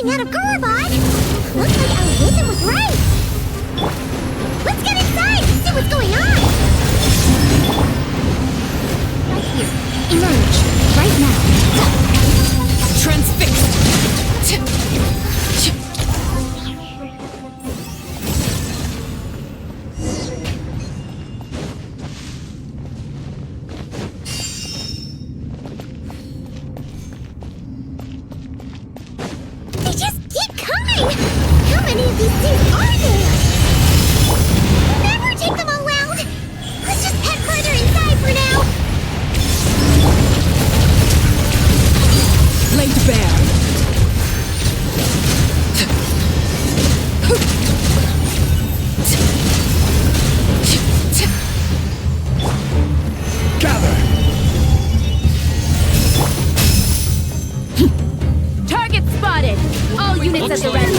coming out of Gurubad! Looks like our vision was right! Let's get inside and see what's going on! Right here. Emerge. Right now. Transfixed! They just keep coming! How many of these things are there? We'll never take them all out! Let's just head further inside for now! Laid bare. Gather! Target spotted! All units at the ready.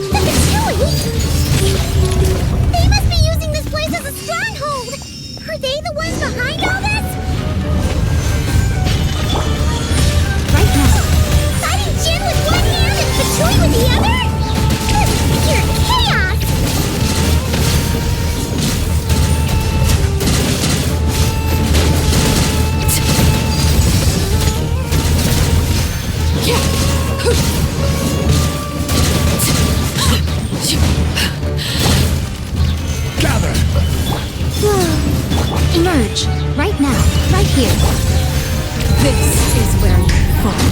The Fatuis! They must be using this place as a stronghold! Are they the ones behind all this? Right now. Fighting Jin with one hand and Fatui with the other? This is pure chaos! Gather! Emerge. Right now. Right here. This is where you fall.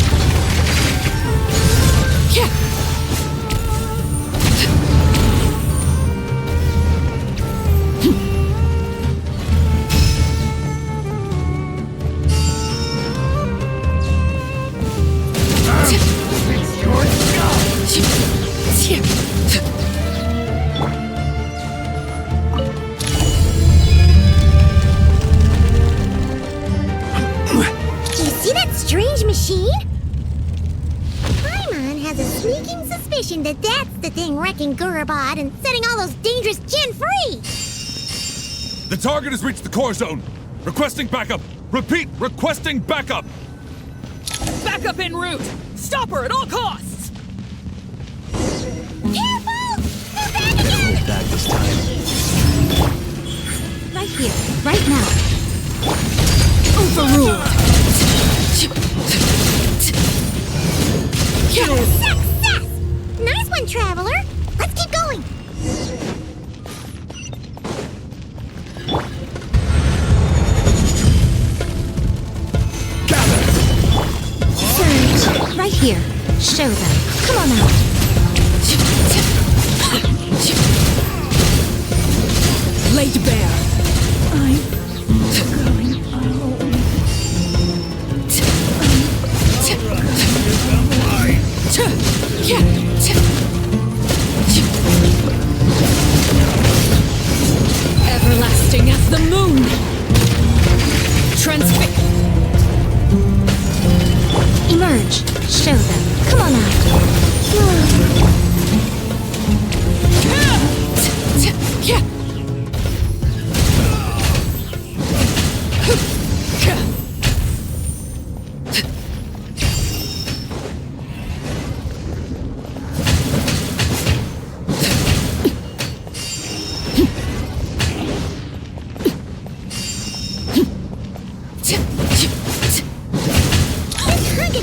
Do you see that strange machine? Paimon has a sneaking suspicion that that's the thing wrecking Gurubad and setting all those dangerous Jin free! The target has reached the core zone. Requesting backup. Repeat, requesting backup. Backup en route! Stop her at all costs! Careful! They're back again! Back this time. Right here. Right now. Overruled! Success! Nice one, Traveler! Let's keep going! Gather! Surge! Right here. Show them. Come on out. Laid bare. I'm going home. Everlasting as the moon. Transfix. Emerge. Show them. Come on out.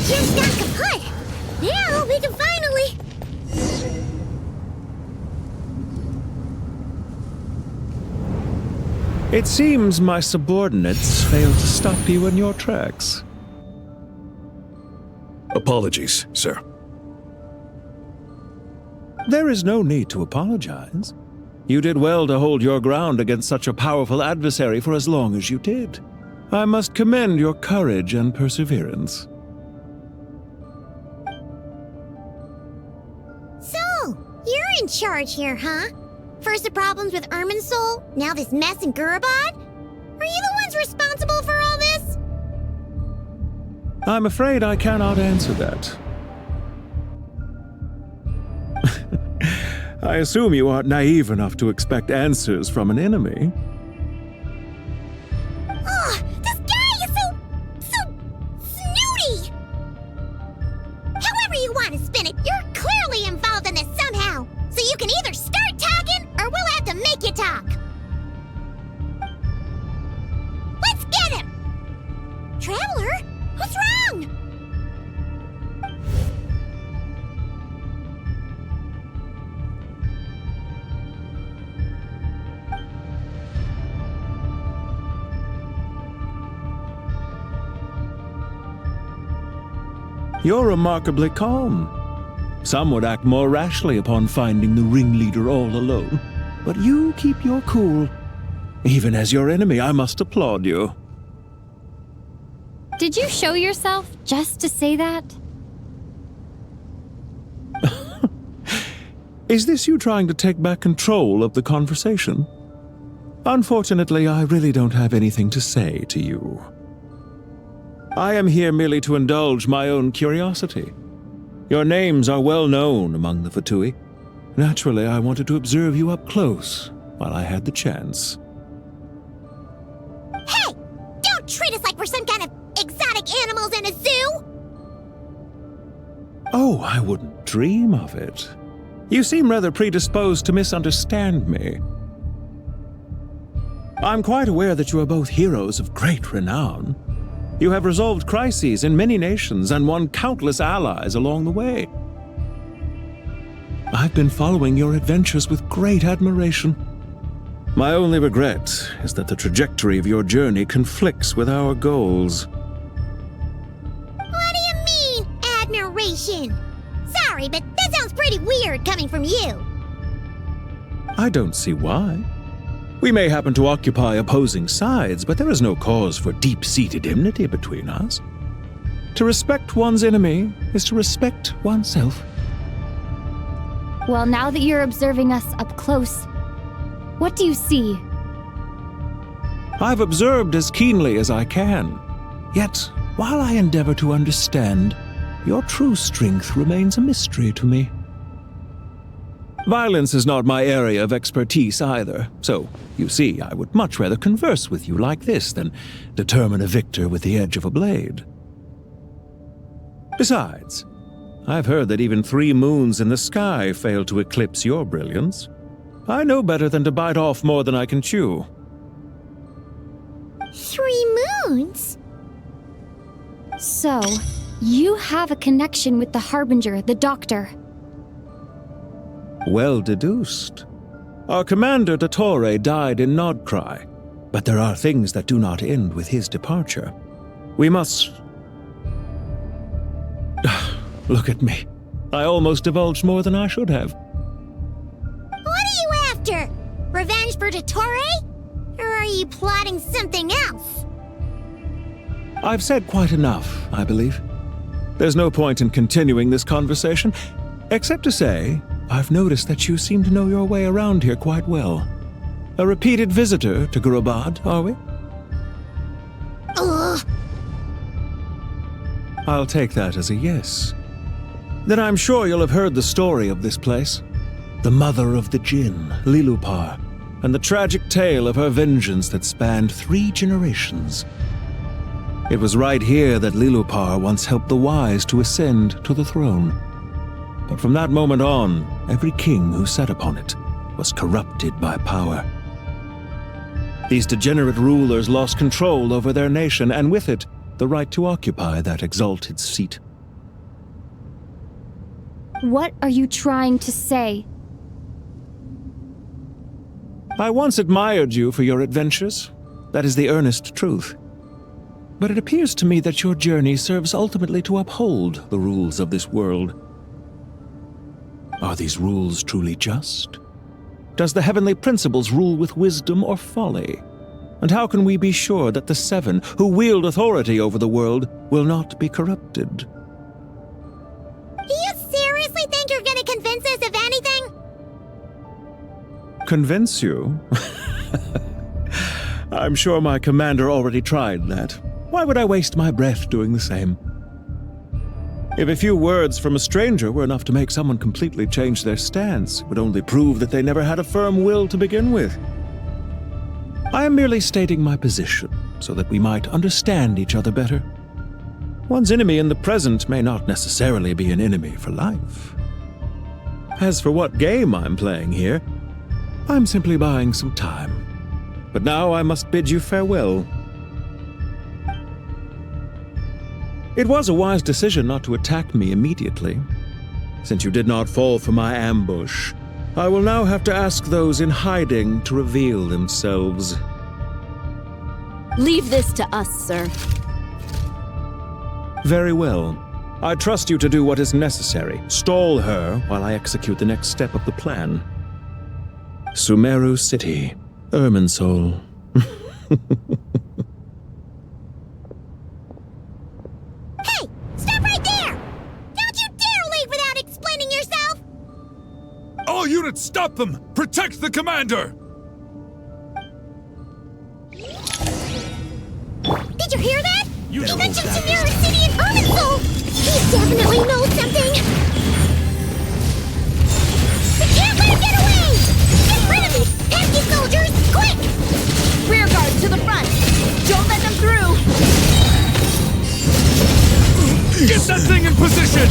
Just got kaput! Now we can finally... It seems my subordinates failed to stop you in your tracks. Apologies, sir. There is no need to apologize. You did well to hold your ground against such a powerful adversary for as long as you did. I must commend your courage and perseverance. So, you're in charge here, huh? First the problems with Ermin's soul, now this mess in Gurubad? Are you the ones responsible for all this? I'm afraid I cannot answer that. I assume you aren't naive enough to expect answers from an enemy. Oh, this guy is so snooty! However you want to spin You're remarkably calm. Some would act more rashly upon finding the ringleader all alone. But you keep your cool. Even as your enemy, I must applaud you. Did you show yourself just to say that? Is this you trying to take back control of the conversation? Unfortunately, I really don't have anything to say to you. I am here merely to indulge my own curiosity. Your names are well known among the Fatuis. Naturally, I wanted to observe you up close while I had the chance. Hey! Don't treat us like we're some kind of exotic animals in a zoo! Oh, I wouldn't dream of it. You seem rather predisposed to misunderstand me. I'm quite aware that you are both heroes of great renown. You have resolved crises in many nations and won countless allies along the way. I've been following your adventures with great admiration. My only regret is that the trajectory of your journey conflicts with our goals. What do you mean, admiration? Sorry, but that sounds pretty weird coming from you. I don't see why. We may happen to occupy opposing sides, but there is no cause for deep-seated enmity between us. To respect one's enemy is to respect oneself. Well, now that you're observing us up close, what do you see? I've observed as keenly as I can. Yet, while I endeavor to understand, your true strength remains a mystery to me. Violence is not my area of expertise either, so, you see, I would much rather converse with you like this than determine a victor with the edge of a blade. Besides, I've heard that even 3 moons in the sky fail to eclipse your brilliance. I know better than to bite off more than I can chew. 3 moons? So, you have a connection with the Harbinger, the Doctor. Well deduced. Our commander, Dottore, died in Nod-Krai, but there are things that do not end with his departure. We must... Look at me. I almost divulged more than I should have. What are you after? Revenge for Dottore? Or are you plotting something else? I've said quite enough, I believe. There's no point in continuing this conversation, except to say, I've noticed that you seem to know your way around here quite well. A repeated visitor to Gurabad, are we? Ugh. I'll take that as a yes. Then I'm sure you'll have heard the story of this place. The mother of the Jinn, Lilupar, and the tragic tale of her vengeance that spanned 3 generations. It was right here that Lilupar once helped the wise to ascend to the throne. But from that moment on, every king who sat upon it was corrupted by power. These degenerate rulers lost control over their nation, and with it, the right to occupy that exalted seat. What are you trying to say? I once admired you for your adventures. That is the earnest truth. But it appears to me that your journey serves ultimately to uphold the rules of this world. Are these rules truly just? Does the heavenly principles rule with wisdom or folly? And how can we be sure that the 7 who wield authority over the world will not be corrupted? Do you seriously think you're gonna convince us of anything? Convince you? I'm sure my commander already tried that. Why would I waste my breath doing the same? If a few words from a stranger were enough to make someone completely change their stance, it would only prove that they never had a firm will to begin with. I am merely stating my position, so that we might understand each other better. One's enemy in the present may not necessarily be an enemy for life. As for what game I'm playing here, I'm simply buying some time. But now I must bid you farewell. It was a wise decision not to attack me immediately. Since you did not fall for my ambush, I will now have to ask those in hiding to reveal themselves. Leave this to us, sir. Very well. I trust you to do what is necessary. Stall her while I execute the next step of the plan. Sumeru City, Irminsul. Hey! Stop right there! Don't you dare leave without explaining yourself! All units, stop them! Protect the commander! Did you hear that? You He know mentioned that. Sumeru City and Irminsul! He definitely knows something! We can't let him get away! Get rid of these pesky soldiers, quick! Rear guard to the front! Don't let them through! Get that thing in position!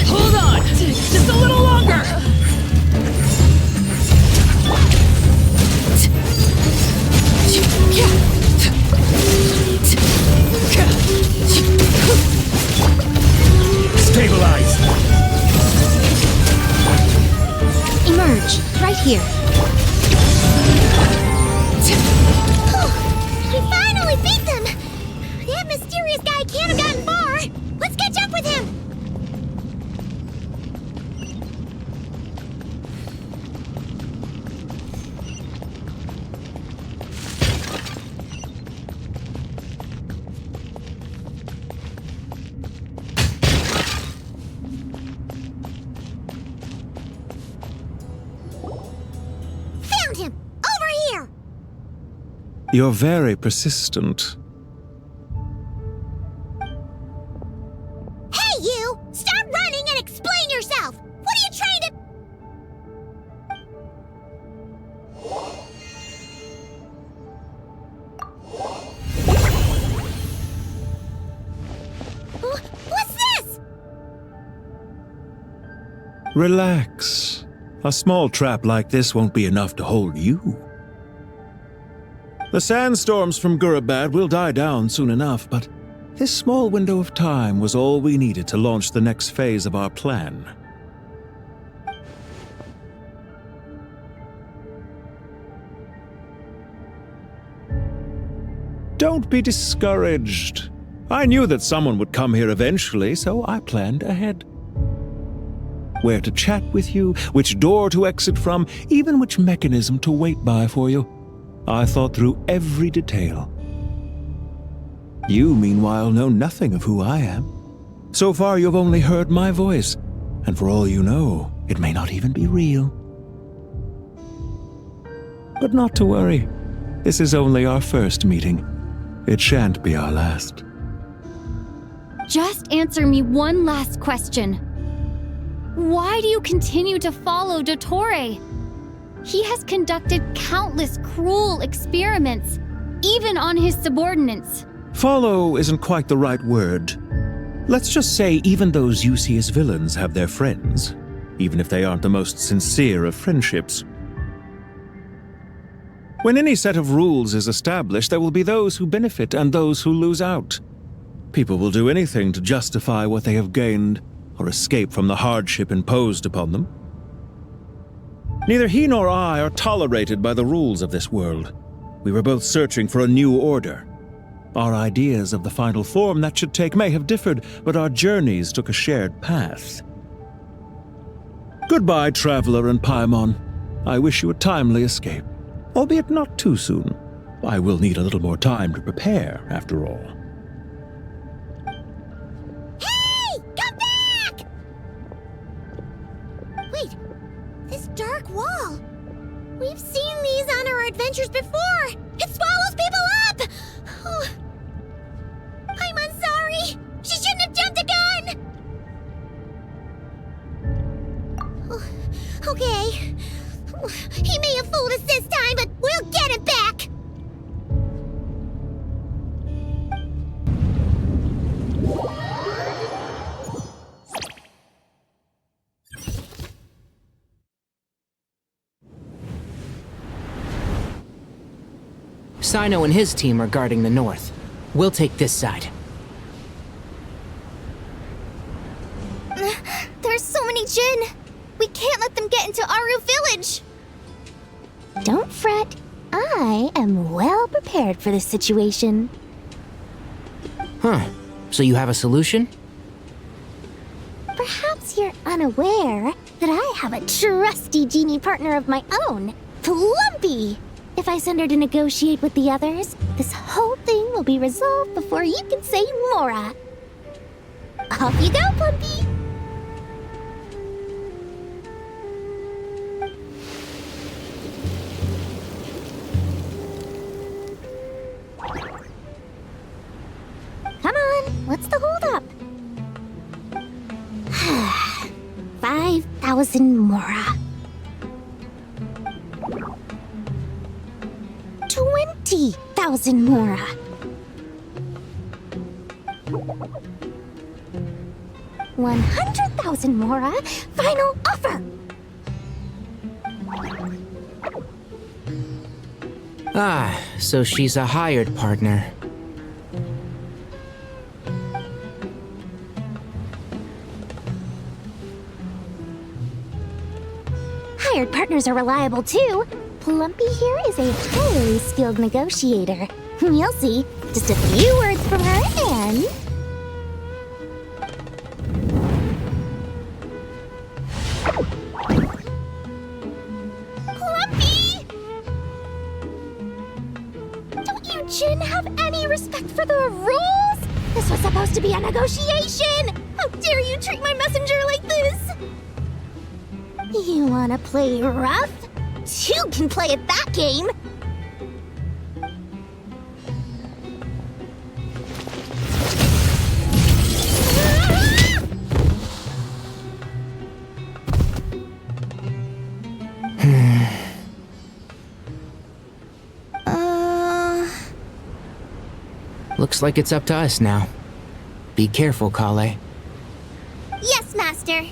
Hold on! Just a little longer! Stabilize! Emerge, right here. We finally beat them! That mysterious guy can't have gotten far! Let's catch up with him! Found him! Over here! You're very persistent. Hey, you! Stop running and explain yourself! What are you trying to... What's this? Relax. A small trap like this won't be enough to hold you. The sandstorms from Gurabad will die down soon enough, but this small window of time was all we needed to launch the next phase of our plan. Don't be discouraged. I knew that someone would come here eventually, so I planned ahead. Where to chat with you, which door to exit from, even which mechanism to wait by for you. I thought through every detail. You, meanwhile, know nothing of who I am. So far, you've only heard my voice, and for all you know, it may not even be real. But not to worry. This is only our first meeting. It shan't be our last. Just answer me one last question. Why do you continue to follow Dottore? He has conducted countless cruel experiments, even on his subordinates. Follow isn't quite the right word. Let's just say even those you see as villains have their friends, even if they aren't the most sincere of friendships. When any set of rules is established, there will be those who benefit and those who lose out. People will do anything to justify what they have gained or escape from the hardship imposed upon them. Neither he nor I are tolerated by the rules of this world. We were both searching for a new order. Our ideas of the final form that should take may have differed, but our journeys took a shared path. Goodbye, Traveler and Paimon. I wish you a timely escape, albeit not too soon. I will need a little more time to prepare, after all. Hey! Come back! Wait, this dark wall. We've seen these on our adventures before. It swallows people up! Oh. I'm sorry. She shouldn't have jumped the gun! Oh, okay. He may have fooled us this time, but we'll get him back! Sino and his team are guarding the north. We'll take this side. There's so many Jin. We can't let them get into Aru Village. Don't fret. I am well prepared for this situation. Huh. So you have a solution? Perhaps you're unaware that I have a trusty genie partner of my own, Plumpy. If I send her to negotiate with the others, this whole thing will be resolved before you can say Mora. Off you go, Plumpy! Come on, what's the holdup? 5,000 Mora. 20,000 Mora. 100,000 Mora. Final offer. Ah, so she's a hired partner. Hired partners are reliable too. Plumpy here is a highly skilled negotiator. You'll see. Just a few words from her and... Plumpy! Don't you, Jin, have any respect for the rules? This was supposed to be a negotiation! How dare you treat my messenger like this? You wanna play rough? Two can play at that game! Looks like it's up to us now. Be careful, Kale. Yes, Master!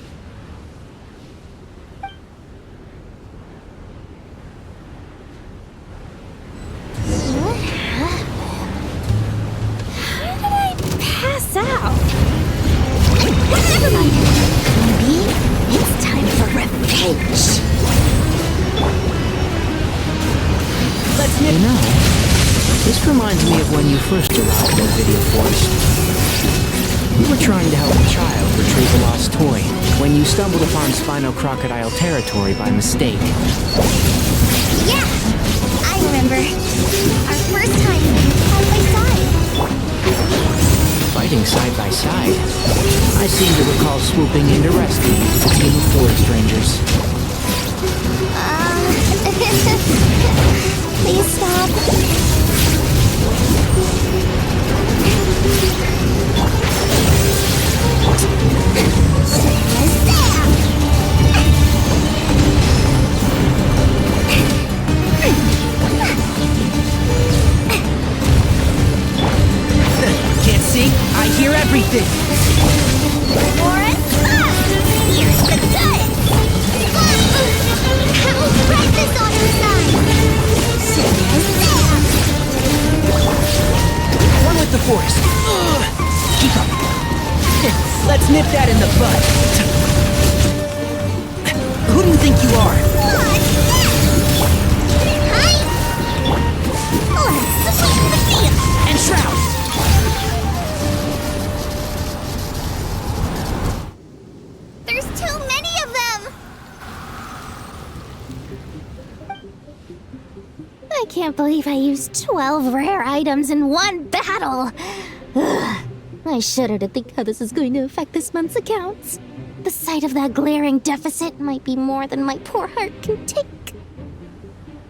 Out. Never mind. Maybe it's time for revenge. You know, this reminds me of when you first arrived at Video Forest. You were trying to help a child retrieve a lost toy when you stumbled upon Spino Crocodile territory by mistake. Yeah, I remember. Our first time side by side. Fighting side by side. I seem to recall swooping in to rescue a team of forest rangers. Please stop. Can't see? I hear everything! Forest up! Here's the good! How's breakfast on her side? One with the force. Keep up. Let's nip that in the bud. Who do you think you are? What? Hi! Let's sweep the field! And Shroud! There's too many of them! I can't believe I used 12 rare items in one battle! Ugh. I shudder to think how this is going to affect this month's accounts. The sight of that glaring deficit might be more than my poor heart can take.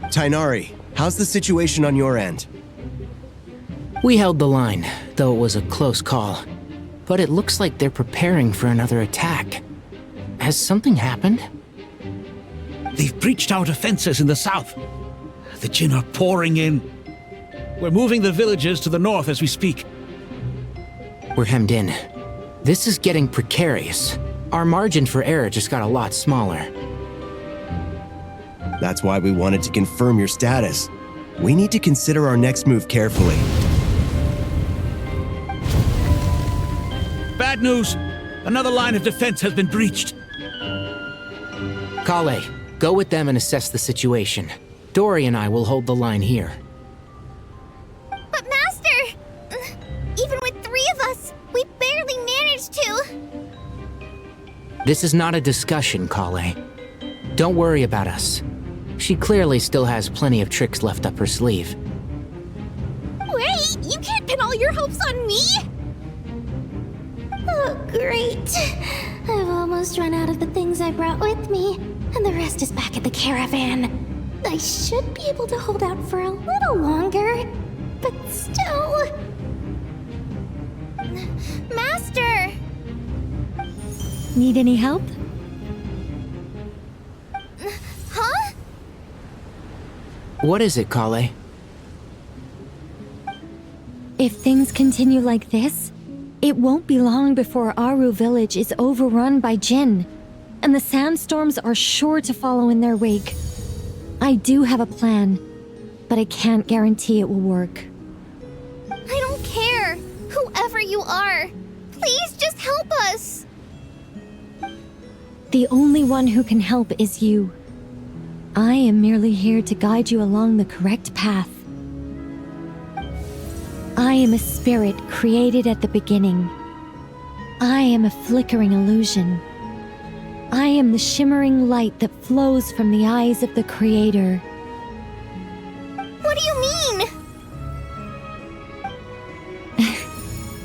Tainari, how's the situation on your end? We held the line, though it was a close call. But it looks like they're preparing for another attack. Has something happened? They've breached our defenses in the south. The Jin are pouring in. We're moving the villagers to the north as we speak. We're hemmed in. This is getting precarious. Our margin for error just got a lot smaller. That's why we wanted to confirm your status. We need to consider our next move carefully. Bad news! Another line of defense has been breached. Kale, go with them and assess the situation. Dory and I will hold the line here. But Master! Even with 3 This is not a discussion, Kale. Don't worry about us. She clearly still has plenty of tricks left up her sleeve. Wait, you can't pin all your hopes on me? Oh, great. I've almost run out of the things I brought with me, and the rest is back at the caravan. I should be able to hold out for a little longer, but still... Master! Need any help? Huh? What is it, Kale? If things continue like this, it won't be long before Aru village is overrun by Jinn, and the sandstorms are sure to follow in their wake. I do have a plan, but I can't guarantee it will work. I don't care, whoever you are. Please just help us. The only one who can help is you. I am merely here to guide you along the correct path. I am a spirit created at the beginning. I am a flickering illusion. I am the shimmering light that flows from the eyes of the Creator. What do you mean?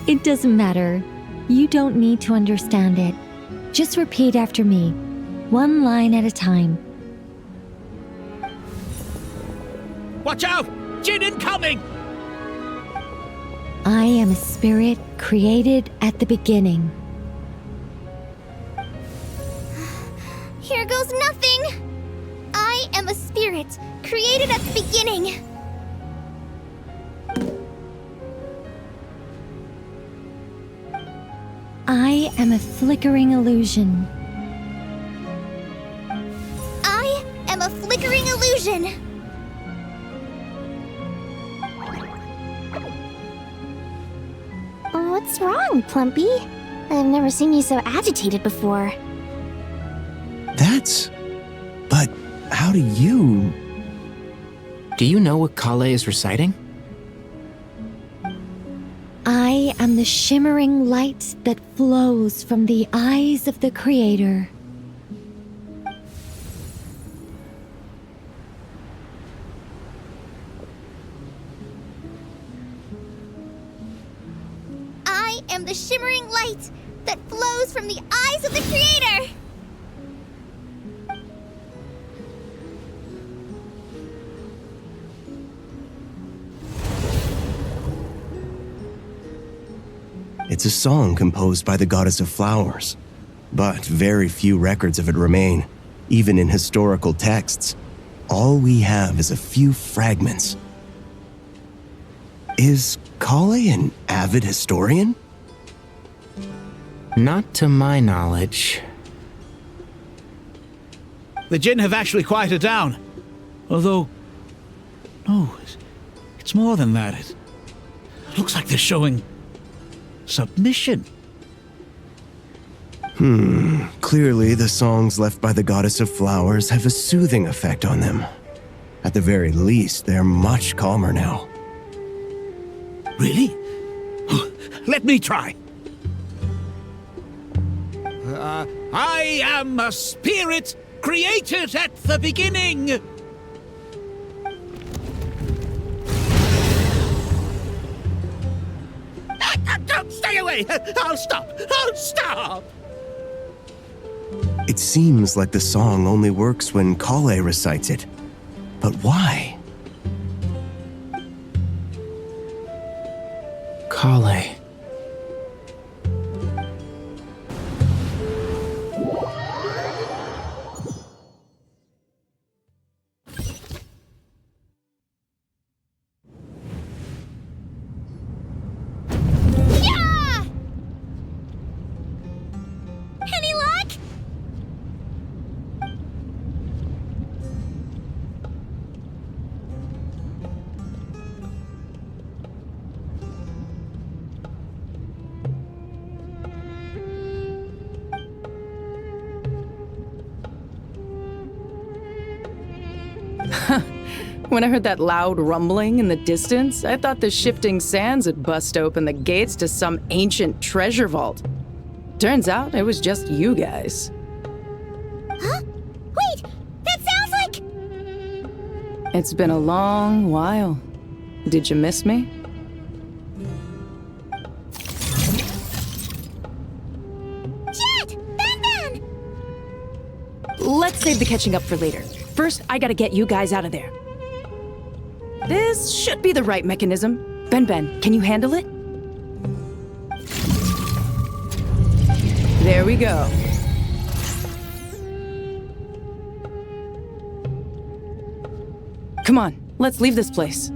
It doesn't matter. You don't need to understand it. Just repeat after me, one line at a time. Watch out! Jinn incoming! I am a spirit created at the beginning. Here goes nothing. I am a spirit created at the beginning. I am a flickering illusion. I am a flickering illusion. What's wrong, Plumpy? I've never seen you so agitated before. But how do you... Do you know what Kale is reciting? I am the shimmering light that flows from the eyes of the Creator. I am the shimmering light that flows from the eyes of the Creator. It's a song composed by the goddess of flowers, but very few records of it remain, even in historical texts. All we have is a few fragments. Is Kale an avid historian? Not to my knowledge. The Jinn have actually quieted down. Although... no, it's more than that. It looks like they're showing... submission. Clearly, the songs left by the goddess of flowers have a soothing effect on them. At the very least, they're much calmer now. Really? Let me try. I am a spirit created at the beginning. Stay away! I'll stop! I'll stop! It seems like the song only works when Kale recites it. But why? Kale. Yeah! Any luck? When I heard that loud rumbling in the distance, I thought the shifting sands had bust open the gates to some ancient treasure vault. Turns out it was just you guys. Huh? Wait, that sounds like... It's been a long while. Did you miss me? Jet! Ben! Let's save the catching up for later. First, I gotta get you guys out of there. This should be the right mechanism. Ben, can you handle it? There we go. Come on, let's leave this place.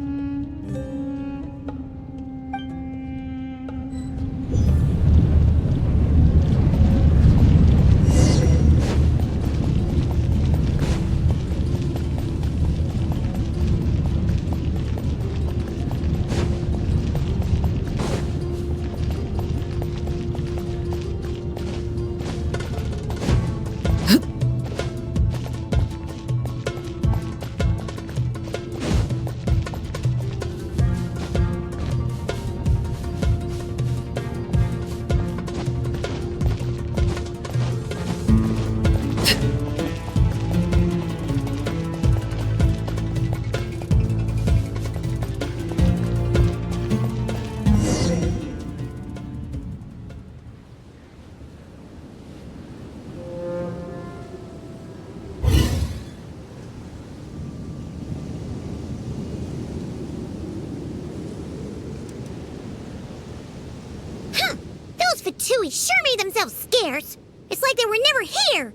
Fatuis sure made themselves scarce. It's like they were never here.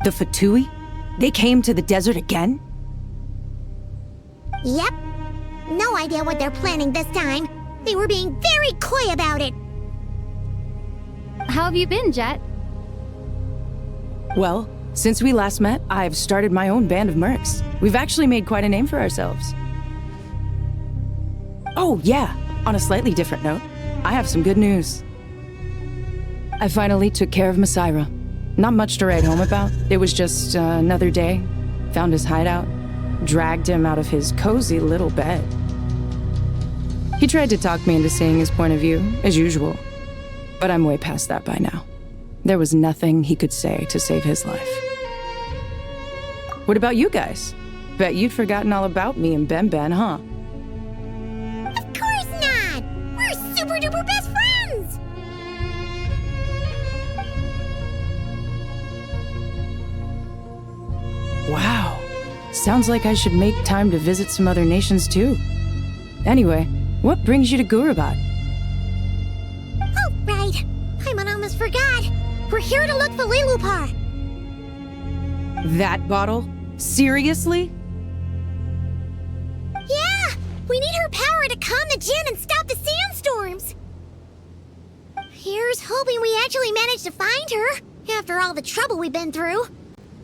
The Fatui? They came to the desert again? Yep. No idea what they're planning this time. They were being very coy about it. How have you been, Jet? Well, since we last met, I've started my own band of mercs. We've actually made quite a name for ourselves. Oh, yeah. On a slightly different note, I have some good news. I finally took care of Masaira. Not much to write home about. It was just another day. Found his hideout. Dragged him out of his cozy little bed. He tried to talk me into seeing his point of view, as usual. But I'm way past that by now. There was nothing he could say to save his life. What about you guys? Bet you'd forgotten all about me and Ben, huh? Of course not! We're super duper best friends! Wow. Sounds like I should make time to visit some other nations too. Anyway, what brings you to Gurabat? Oh, right. I almost forgot. We're here to look for Lilupar. That bottle? Seriously? Yeah! We need her power to calm the Jinn and stop the sandstorms. Here's hoping we actually manage to find her, after all the trouble we've been through.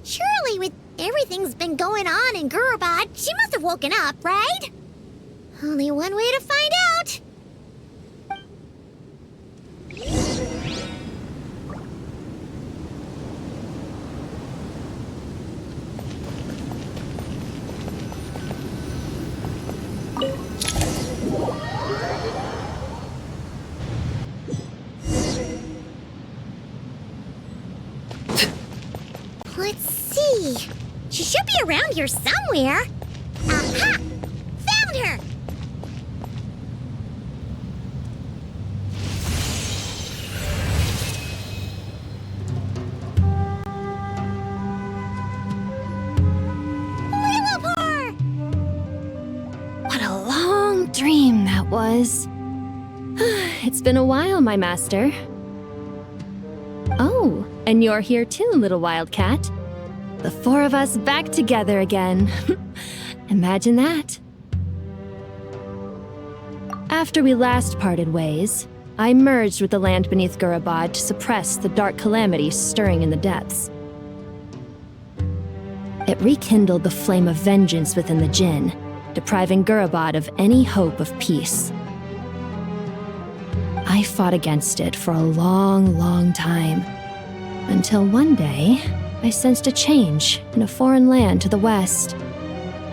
Surely, with everything's been going on in Gurabat, she must have woken up, right? Only one way to find out. Let's see. She should be around here somewhere. Aha! Found her! Lilupar! What a long dream that was. It's been a while, my master. Oh, and you're here too, little wildcat. The four of us back together again. Imagine that. After we last parted ways, I merged with the land beneath Gurabad to suppress the dark calamity stirring in the depths. It rekindled the flame of vengeance within the Jinn, depriving Gurabad of any hope of peace. I fought against it for a long, long time, until one day, I sensed a change in a foreign land to the west.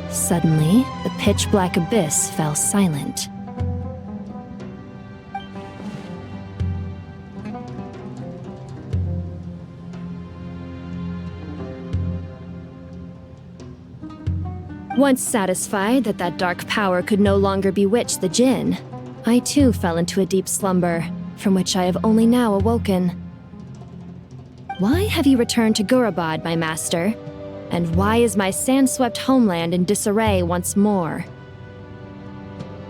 Suddenly, the pitch-black abyss fell silent. Once satisfied that that dark power could no longer bewitch the Jinn, I too fell into a deep slumber, from which I have only now awoken. Why have you returned to Gurabad, my master? And why is my sand-swept homeland in disarray once more?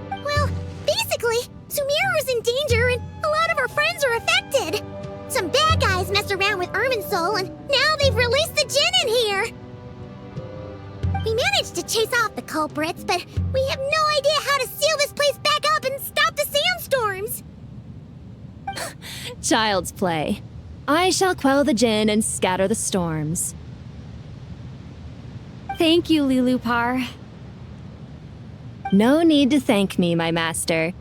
Well, basically, Sumeru's in danger and a lot of our friends are affected. Some bad guys messed around with Irminsul and now they've released the Jinn in here. We managed to chase off the culprits, but we have no idea how to seal this place back up and stop the sandstorms. Child's play. I shall quell the Jinn and scatter the storms. Thank you, Lilupar. No need to thank me, my master.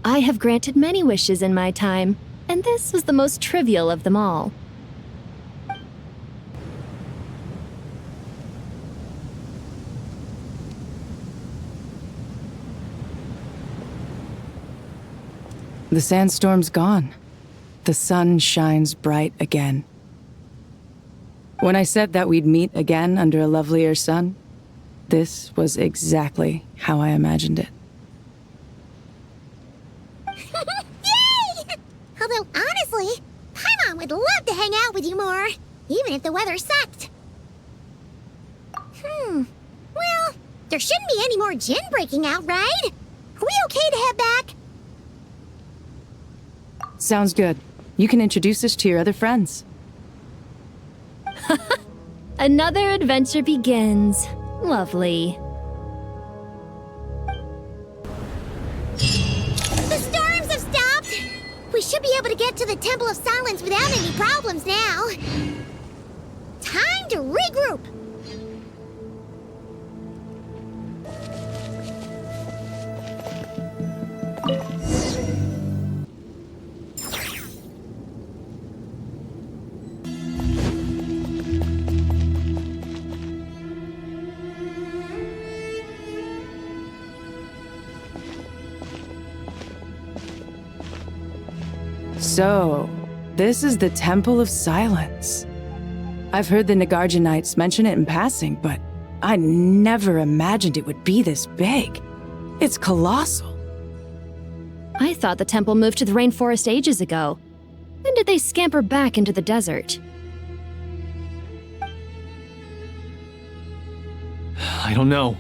I have granted many wishes in my time, and this was the most trivial of them all. The sandstorm's gone. The sun shines bright again. When I said that we'd meet again under a lovelier sun, this was exactly how I imagined it. Yay! Although, honestly, Paimon would love to hang out with you more, even if the weather sucked. Well, there shouldn't be any more Jinn breaking out, right? Are we okay to head back? Sounds good. You can introduce us to your other friends. Another adventure begins. Lovely. The storms have stopped! We should be able to get to the Temple of Silence without any problems now. Time to regroup! So, this is the Temple of Silence. I've heard the Nagarjanites mention it in passing, but I never imagined it would be this big. It's colossal. I thought the temple moved to the rainforest ages ago. When did they scamper back into the desert? I don't know.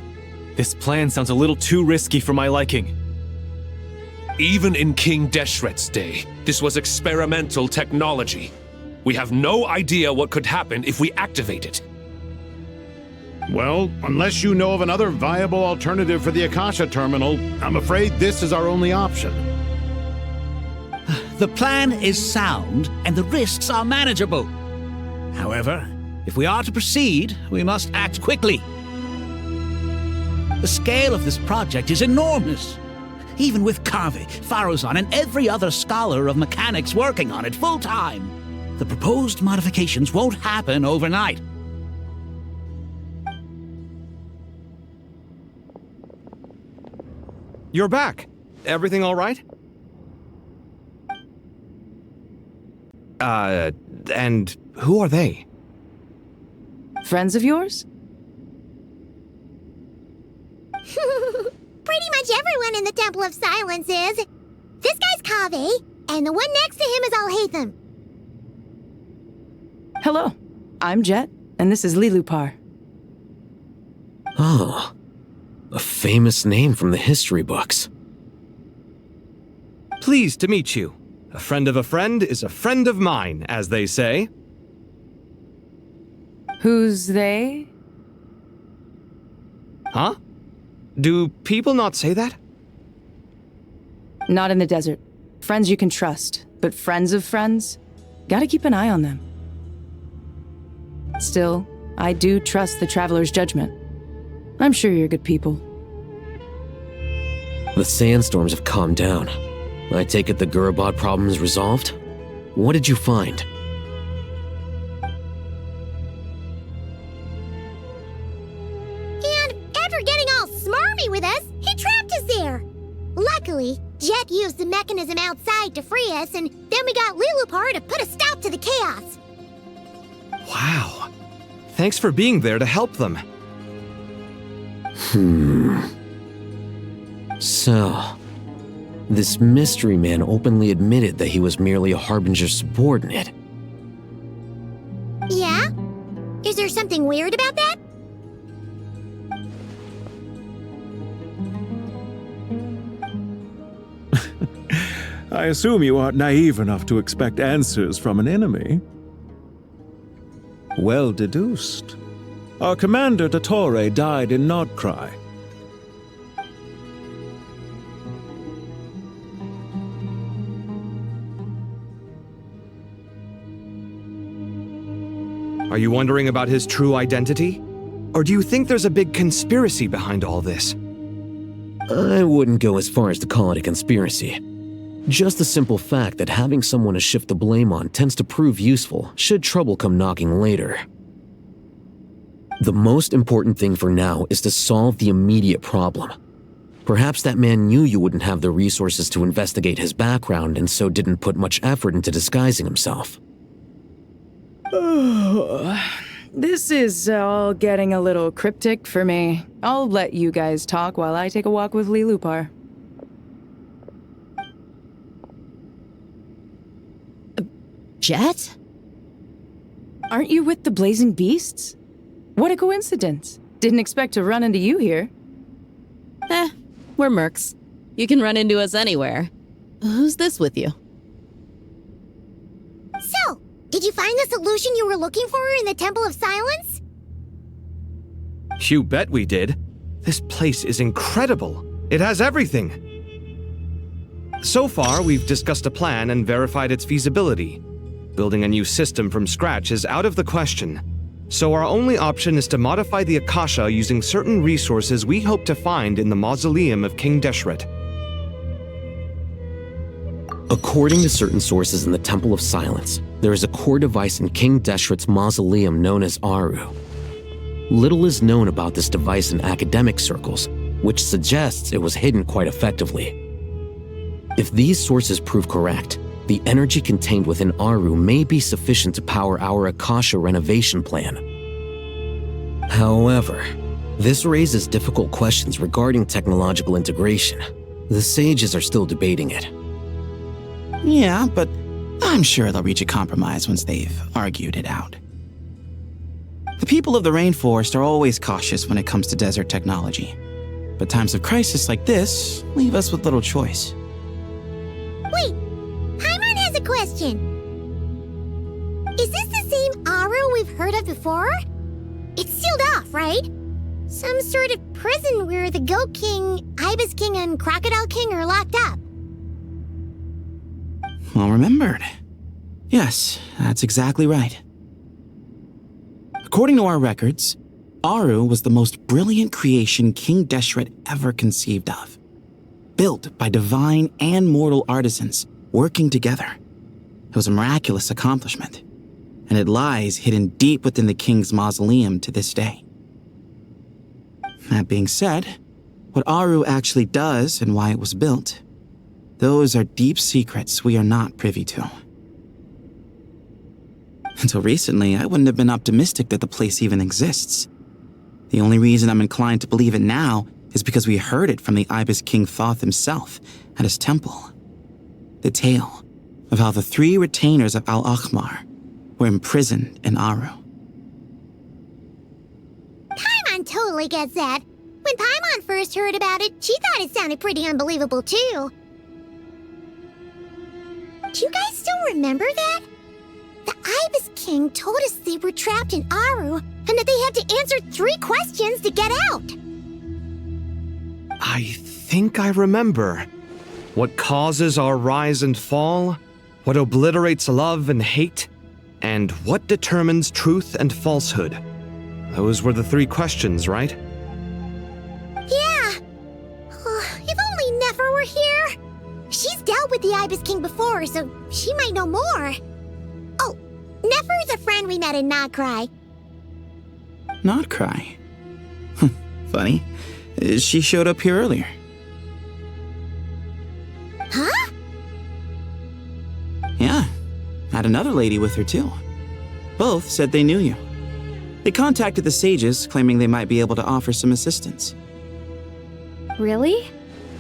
This plan sounds a little too risky for my liking. Even in King Deshret's day, this was experimental technology. We have no idea what could happen if we activate it. Well, unless you know of another viable alternative for the Akasha terminal, I'm afraid this is our only option. The plan is sound, and the risks are manageable. However, if we are to proceed, we must act quickly. The scale of this project is enormous. Even with Kaveh, Faruzan, and every other scholar of mechanics working on it full-time, the proposed modifications won't happen overnight. You're back. Everything all right? And who are they? Friends of yours? Pretty much everyone in the Temple of Silence is. This guy's Kaveh, and the one next to him is Alhaitham. Hello, I'm Jet, and this is Lilupar. Oh, a famous name from the history books. Pleased to meet you. A friend of a friend is a friend of mine, as they say. Who's they? Huh? Do people not say that? Not in the desert. Friends you can trust, but friends of friends? Gotta keep an eye on them. Still, I do trust the Traveler's judgment. I'm sure you're good people. The sandstorms have calmed down. I take it the Gurabad problem is resolved? What did you find? And after getting all smarmy with us, he trapped us there. Luckily, Jet used the mechanism outside to free us, and then we got Lilupar to put a stop to the chaos. Wow. Thanks for being there to help them. So, this mystery man openly admitted that he was merely a Harbinger's subordinate. Yeah? Is there something weird about that? I assume you aren't naive enough to expect answers from an enemy. Well deduced. Our commander, Dottore, died in Nod-Krai. Are you wondering about his true identity? Or do you think there's a big conspiracy behind all this? I wouldn't go as far as to call it a conspiracy. Just the simple fact that having someone to shift the blame on tends to prove useful should trouble come knocking later. The most important thing for now is to solve the immediate problem. Perhaps that man knew you wouldn't have the resources to investigate his background and so didn't put much effort into disguising himself. This is all getting a little cryptic for me. I'll let you guys talk while I take a walk with Lee Lupar. Jet? Aren't you with the Blazing Beasts? What a coincidence. Didn't expect to run into you here. We're mercs. You can run into us anywhere. Who's this with you? So, did you find the solution you were looking for in the Temple of Silence? You bet we did. This place is incredible. It has everything. So far, we've discussed a plan and verified its feasibility. Building a new system from scratch is out of the question. So our only option is to modify the Akasha using certain resources we hope to find in the mausoleum of King Deshret. According to certain sources in the Temple of Silence, there is a core device in King Deshret's mausoleum known as Aru. Little is known about this device in academic circles, which suggests it was hidden quite effectively. If these sources prove correct, the energy contained within Aru may be sufficient to power our Akasha renovation plan. However, this raises difficult questions regarding technological integration. The sages are still debating it. Yeah, but I'm sure they'll reach a compromise once they've argued it out. The people of the rainforest are always cautious when it comes to desert technology. But times of crisis like this leave us with little choice. Wait, Paimon has a question. Is this the same Aru we've heard of before? It's sealed off, right? Some sort of prison where the Goat King, Ibis King, and Crocodile King are locked up. Well remembered. Yes, that's exactly right. According to our records, Aru was the most brilliant creation King Deshret ever conceived of. Built by divine and mortal artisans working together. It was a miraculous accomplishment, and it lies hidden deep within the king's mausoleum to this day. That being said, what Aru actually does and why it was built, those are deep secrets we are not privy to. Until recently, I wouldn't have been optimistic that the place even exists. The only reason I'm inclined to believe it now is because we heard it from the Ibis King Thoth himself at his temple. The tale of how the 3 retainers of Al-Akhmar were imprisoned in Aru. Paimon totally gets that. When Paimon first heard about it, she thought it sounded pretty unbelievable too. Do you guys still remember that? The Ibis King told us they were trapped in Aru and that they had to answer 3 questions to get out. I think I remember. What causes our rise and fall? What obliterates love and hate? And what determines truth and falsehood? Those were the 3 questions, right? Yeah. If only Nefer were here. She's dealt with the Ibis King before, so she might know more. Oh, Nefer's a friend we met in Nod-Krai. Nod-Krai? Funny. She showed up here earlier. Huh? Yeah. Had another lady with her too. Both said they knew you. They contacted the sages, claiming they might be able to offer some assistance. Really?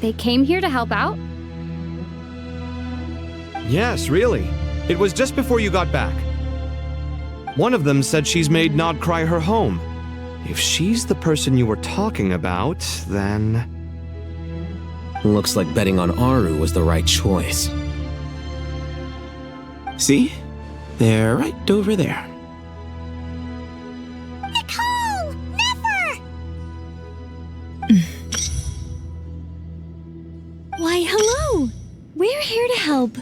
They came here to help out? Yes, really. It was just before you got back. One of them said she's made Nod-Krai her home. If she's the person you were talking about, then... Looks like betting on Aru was the right choice. See? They're right over there. Nicole! Never! Why, hello! We're here to help.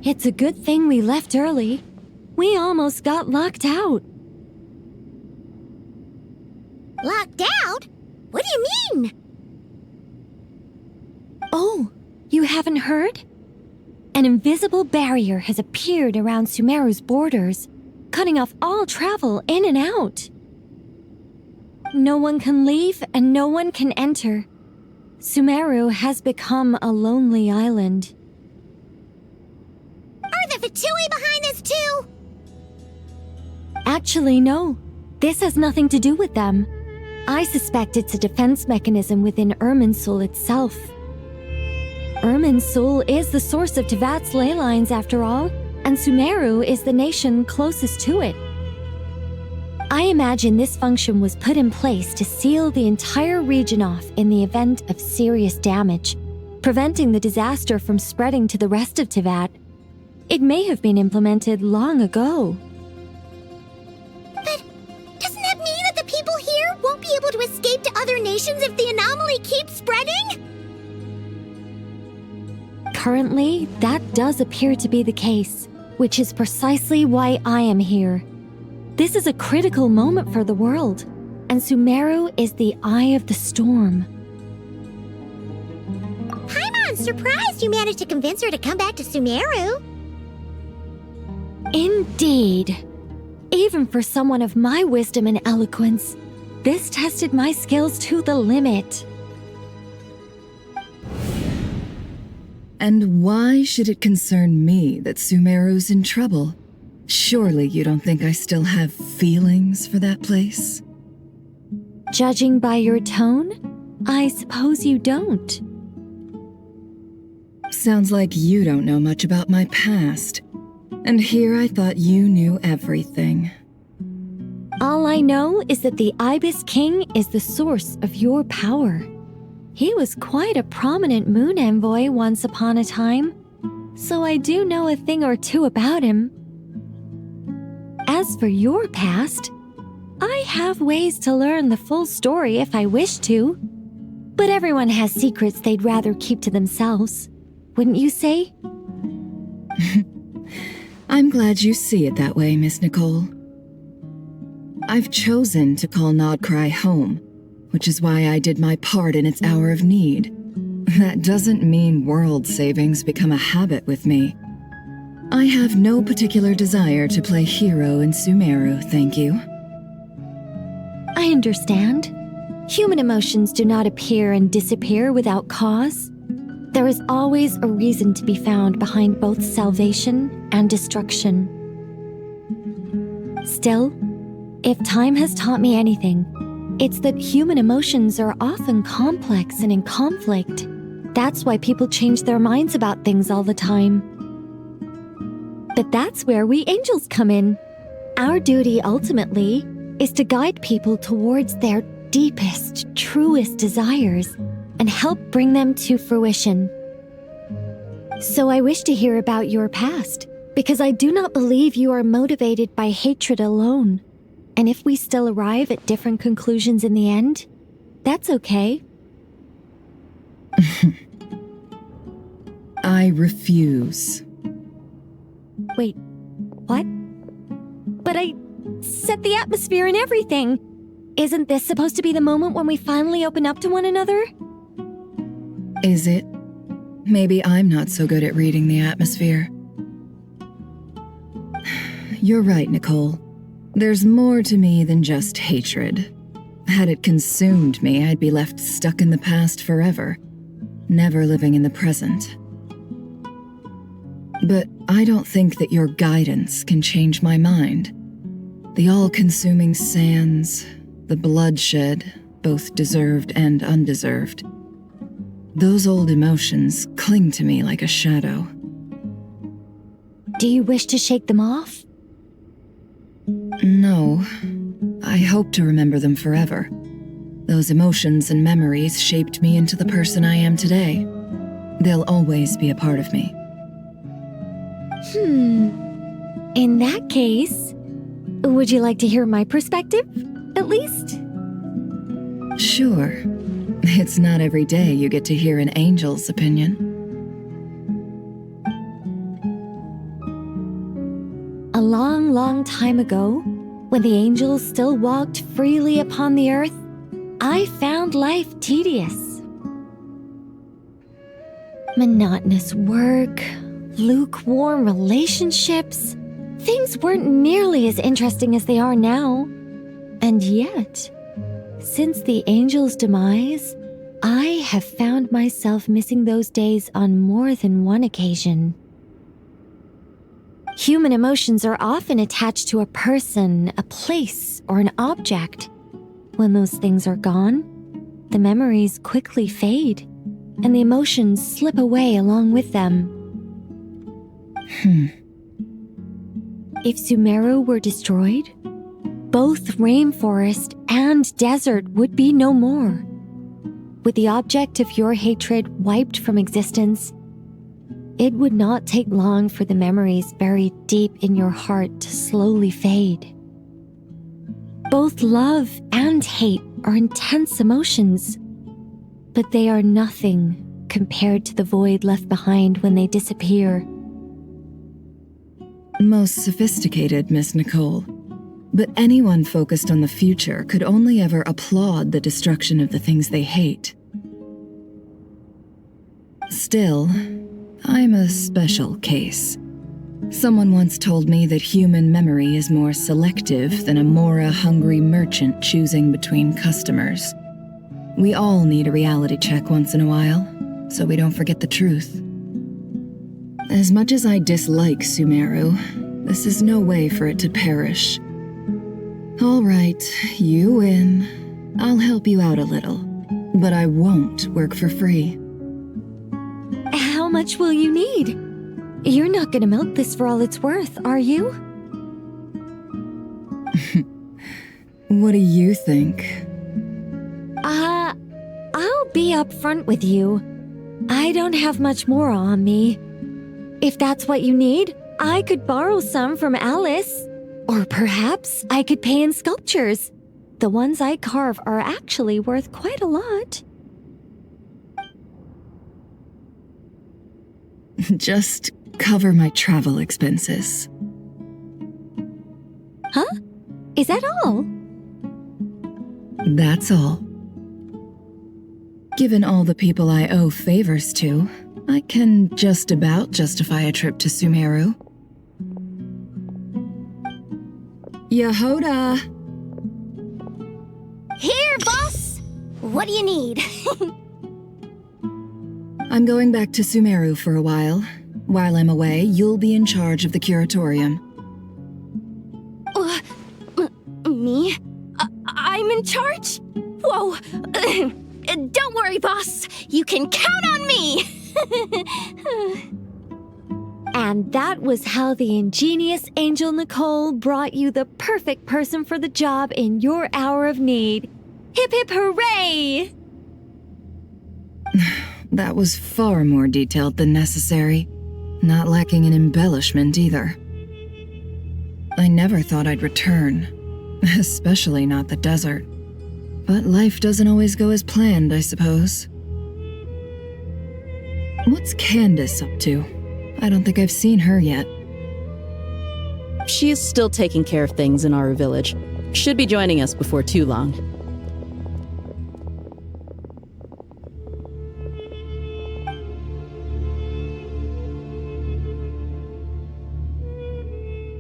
It's a good thing we left early. We almost got locked out. Locked out? What do you mean? Oh, you haven't heard? An invisible barrier has appeared around Sumeru's borders, cutting off all travel in and out. No one can leave and no one can enter. Sumeru has become a lonely island. Are the Fatui behind this too? Actually, no. This has nothing to do with them. I suspect it's a defense mechanism within Irminsul itself. Irminsul is the source of Teyvat's ley lines after all, and Sumeru is the nation closest to it. I imagine this function was put in place to seal the entire region off in the event of serious damage, preventing the disaster from spreading to the rest of Teyvat. It may have been implemented long ago. But doesn't that mean that the people here won't be able to escape to other nations if the anomaly keeps spreading? Currently, that does appear to be the case, which is precisely why I am here. This is a critical moment for the world, and Sumeru is the eye of the storm. I'm surprised you managed to convince her to come back to Sumeru. Indeed. Even for someone of my wisdom and eloquence, this tested my skills to the limit. And why should it concern me that Sumeru's in trouble? Surely you don't think I still have feelings for that place? Judging by your tone, I suppose you don't. Sounds like you don't know much about my past. And here I thought you knew everything. All I know is that the Ibis King is the source of your power. He was quite a prominent moon envoy once upon a time, so I do know a thing or two about him. As for your past, I have ways to learn the full story if I wish to. But everyone has secrets they'd rather keep to themselves, wouldn't you say? I'm glad you see it that way, Miss Nicole. I've chosen to call Nod-Krai home, which is why I did my part in its hour of need. That doesn't mean world savings become a habit with me. I have no particular desire to play hero in Sumeru, thank you. I understand. Human emotions do not appear and disappear without cause. There is always a reason to be found behind both salvation and destruction. Still, if time has taught me anything, it's that human emotions are often complex and in conflict. That's why people change their minds about things all the time. But that's where we angels come in. Our duty ultimately is to guide people towards their deepest, truest desires and help bring them to fruition. So I wish to hear about your past, because I do not believe you are motivated by hatred alone. And if we still arrive at different conclusions in the end, that's okay. I refuse. Wait, what? But I set the atmosphere and everything. Isn't this supposed to be the moment when we finally open up to one another? Is it? Maybe I'm not so good at reading the atmosphere. You're right, Nicole. There's more to me than just hatred. Had it consumed me, I'd be left stuck in the past forever, never living in the present. But I don't think that your guidance can change my mind. The all-consuming sands, the bloodshed, both deserved and undeserved. Those old emotions cling to me like a shadow. Do you wish to shake them off? No. I hope to remember them forever. Those emotions and memories shaped me into the person I am today. They'll always be a part of me. In that case, would you like to hear my perspective, at least? Sure. It's not every day you get to hear an angel's opinion. A long, long time ago, when the angels still walked freely upon the earth, I found life tedious. Monotonous work, lukewarm relationships. Things weren't nearly as interesting as they are now. And yet, since the angel's demise, I have found myself missing those days on more than one occasion. Human emotions are often attached to a person, a place, or an object. When those things are gone, the memories quickly fade, and the emotions slip away along with them. If Sumeru were destroyed, both rainforest and desert would be no more. With the object of your hatred wiped from existence, it would not take long for the memories buried deep in your heart to slowly fade. Both love and hate are intense emotions, but they are nothing compared to the void left behind when they disappear. Most sophisticated, Miss Nicole. But anyone focused on the future could only ever applaud the destruction of the things they hate. Still, I'm a special case. Someone once told me that human memory is more selective than a Mora-hungry merchant choosing between customers. We all need a reality check once in a while, so we don't forget the truth. As much as I dislike Sumeru, this is no way for it to perish. All right, you win. I'll help you out a little, but I won't work for free. How much will you need? You're not gonna milk this for all it's worth, are you? What do you think? I'll be upfront with you. I don't have much more on me. If that's what you need, I could borrow some from Alice. Or perhaps I could pay in sculptures. The ones I carve are actually worth quite a lot. Just cover my travel expenses. Huh? Is that all? That's all. Given all the people I owe favors to, I can just about justify a trip to Sumeru. Yehoda! Here, boss! What do you need? I'm going back to Sumeru for a while. While I'm away, you'll be in charge of the curatorium. Me? I'm in charge? Whoa! Don't worry, boss. You can count on me! And that was how the ingenious Angel Nicole brought you the perfect person for the job in your hour of need. Hip hip hooray! That was far more detailed than necessary. Not lacking in embellishment either. I never thought I'd return. Especially not the desert. But life doesn't always go as planned, I suppose. What's Candace up to? I don't think I've seen her yet. She is still taking care of things in our village. Should be joining us before too long.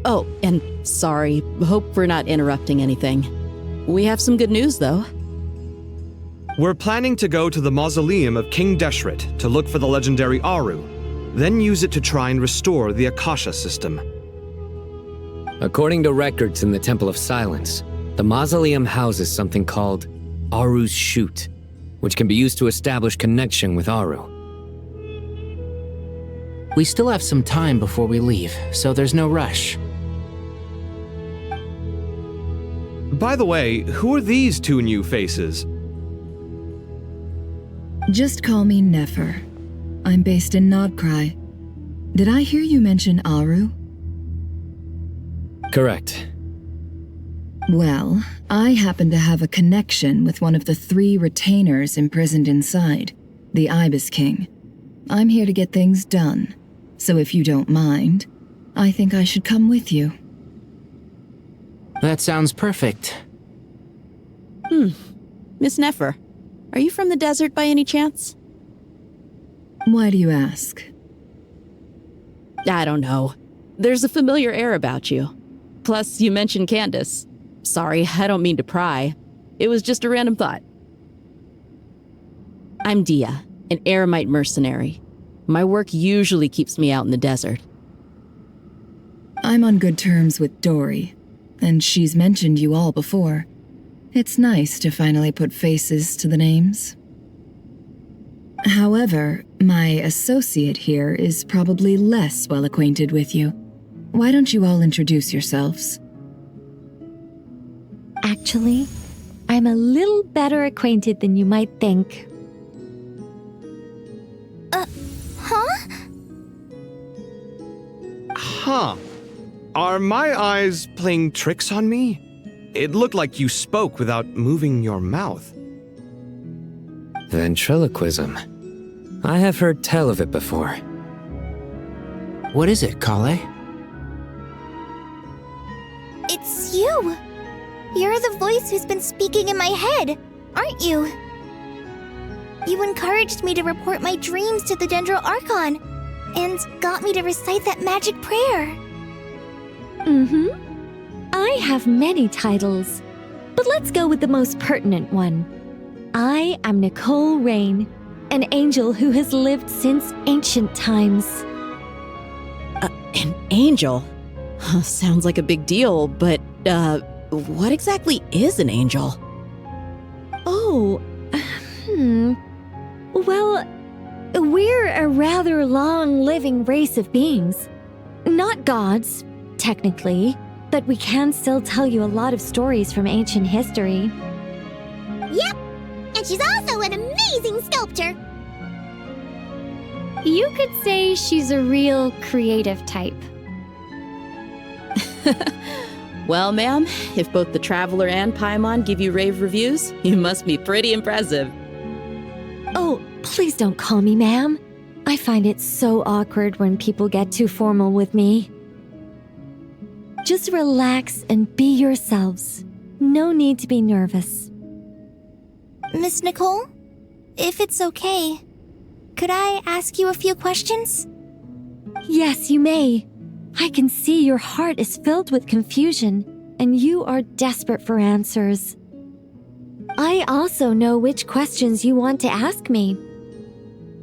Oh, and sorry. Hope we're not interrupting anything. We have some good news, though. We're planning to go to the mausoleum of King Deshret to look for the legendary Aru. then use it to try and restore the Akasha system. According to records in the Temple of Silence, the mausoleum houses something called Aru's Chute, which can be used to establish connection with Aru. We still have some time before we leave, so there's no rush. By the way, who are these two new faces? Just call me Nefer. I'm based in Nod-Krai. Did I hear you mention Aru? Correct. Well, I happen to have a connection with one of the 3 retainers imprisoned inside, the Ibis King. I'm here to get things done, so if you don't mind, I think I should come with you. That sounds perfect. Miss Nefer, are you from the desert by any chance? Why do you ask? I don't know. There's a familiar air about you. Plus, you mentioned Candace. Sorry, I don't mean to pry. It was just a random thought. I'm Dia, an Eremite mercenary. My work usually keeps me out in the desert. I'm on good terms with Dory, and she's mentioned you all before. It's nice to finally put faces to the names. However, my associate here is probably less well acquainted with you. Why don't you all introduce yourselves? Actually, I'm a little better acquainted than you might think. Huh. Are my eyes playing tricks on me? It looked like you spoke without moving your mouth. Ventriloquism. I have heard tell of it before. What is it, Kale? It's you! You're the voice who's been speaking in my head, aren't you? You encouraged me to report my dreams to the Dendro Archon, and got me to recite that magic prayer. I have many titles, but let's go with the most pertinent one. I am Nicole Rain, an angel who has lived since ancient times. An angel? Sounds like a big deal, but, what exactly is an angel? Oh, Well, we're a rather long-living race of beings. Not gods, technically, but we can still tell you a lot of stories from ancient history. Yep, and she's also an amazing sculptor. You could say she's a real creative type. Well, ma'am, if both the Traveler and Paimon give you rave reviews, you must be pretty impressive. Oh, please don't call me ma'am. I find it so awkward when people get too formal with me. Just relax and be yourselves. No need to be nervous. Miss Nicole, if it's okay, could I ask you a few questions? Yes, you may. I can see your heart is filled with confusion, and you are desperate for answers. I also know which questions you want to ask me.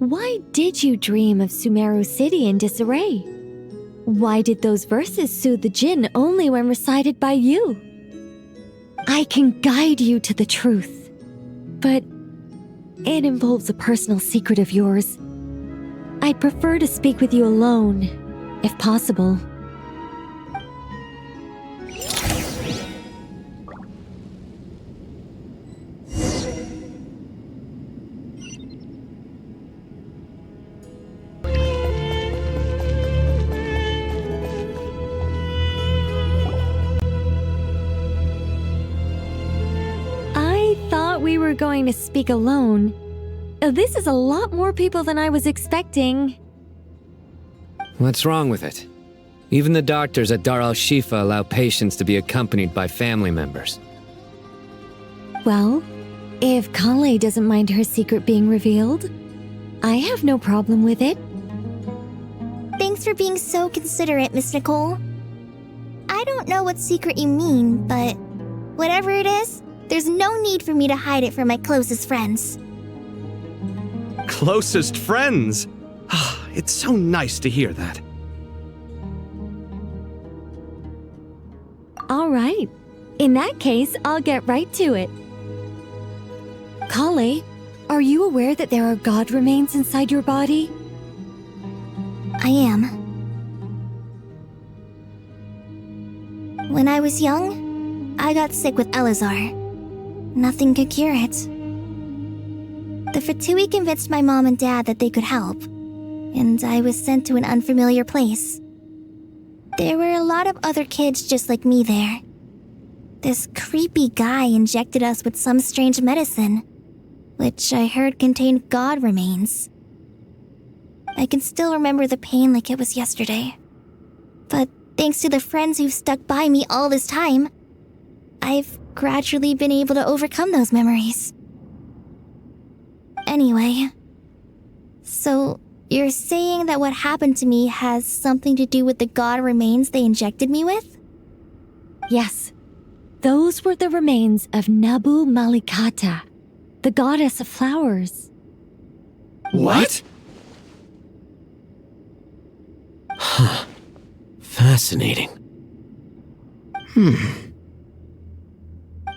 Why did you dream of Sumeru City in disarray? Why did those verses soothe the Jinn only when recited by you? I can guide you to the truth, but it involves a personal secret of yours. I'd prefer to speak with you alone, if possible. We were going to speak alone. This is a lot more people than I was expecting. What's wrong with it? Even the doctors at Dar al-Shifa allow patients to be accompanied by family members. Well, if Kale doesn't mind her secret being revealed, I have no problem with it. Thanks for being so considerate, Miss Nicole. I don't know what secret you mean, but whatever it is, there's no need for me to hide it from my closest friends. Closest friends? It's so nice to hear that. All right. In that case, I'll get right to it. Kale, are you aware that there are god remains inside your body? I am. When I was young, I got sick with Elazar. Nothing could cure it. The Fatui convinced my mom and dad that they could help, and I was sent to an unfamiliar place. There were a lot of other kids just like me there. This creepy guy injected us with some strange medicine, which I heard contained god remains. I can still remember the pain like it was yesterday. But thanks to the friends who've stuck by me all this time, I've gradually been able to overcome those memories. Anyway, so you're saying that what happened to me has something to do with the god remains they injected me with? Yes. Those were the remains of Nabu Malikata, the goddess of flowers. What? Huh. Fascinating.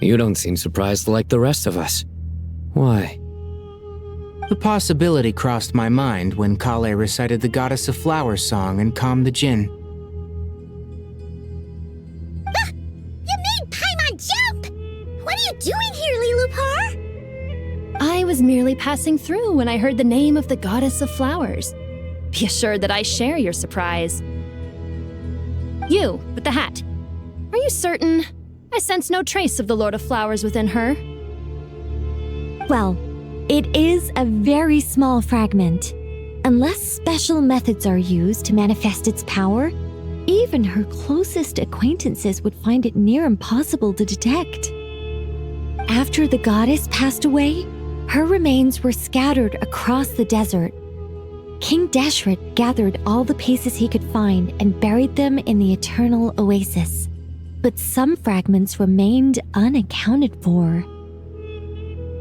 You don't seem surprised like the rest of us. Why? The possibility crossed my mind when Kale recited the Goddess of Flowers song and calmed the Jinn. You made Paimon jump! What are you doing here, Lilupar? I was merely passing through when I heard the name of the Goddess of Flowers. Be assured that I share your surprise. You, with the hat. Are you certain? I sense no trace of the Lord of Flowers within her. Well, it is a very small fragment. Unless special methods are used to manifest its power, even her closest acquaintances would find it near impossible to detect. After the goddess passed away, her remains were scattered across the desert. King Deshret gathered all the pieces he could find and buried them in the eternal oasis. But some fragments remained unaccounted for.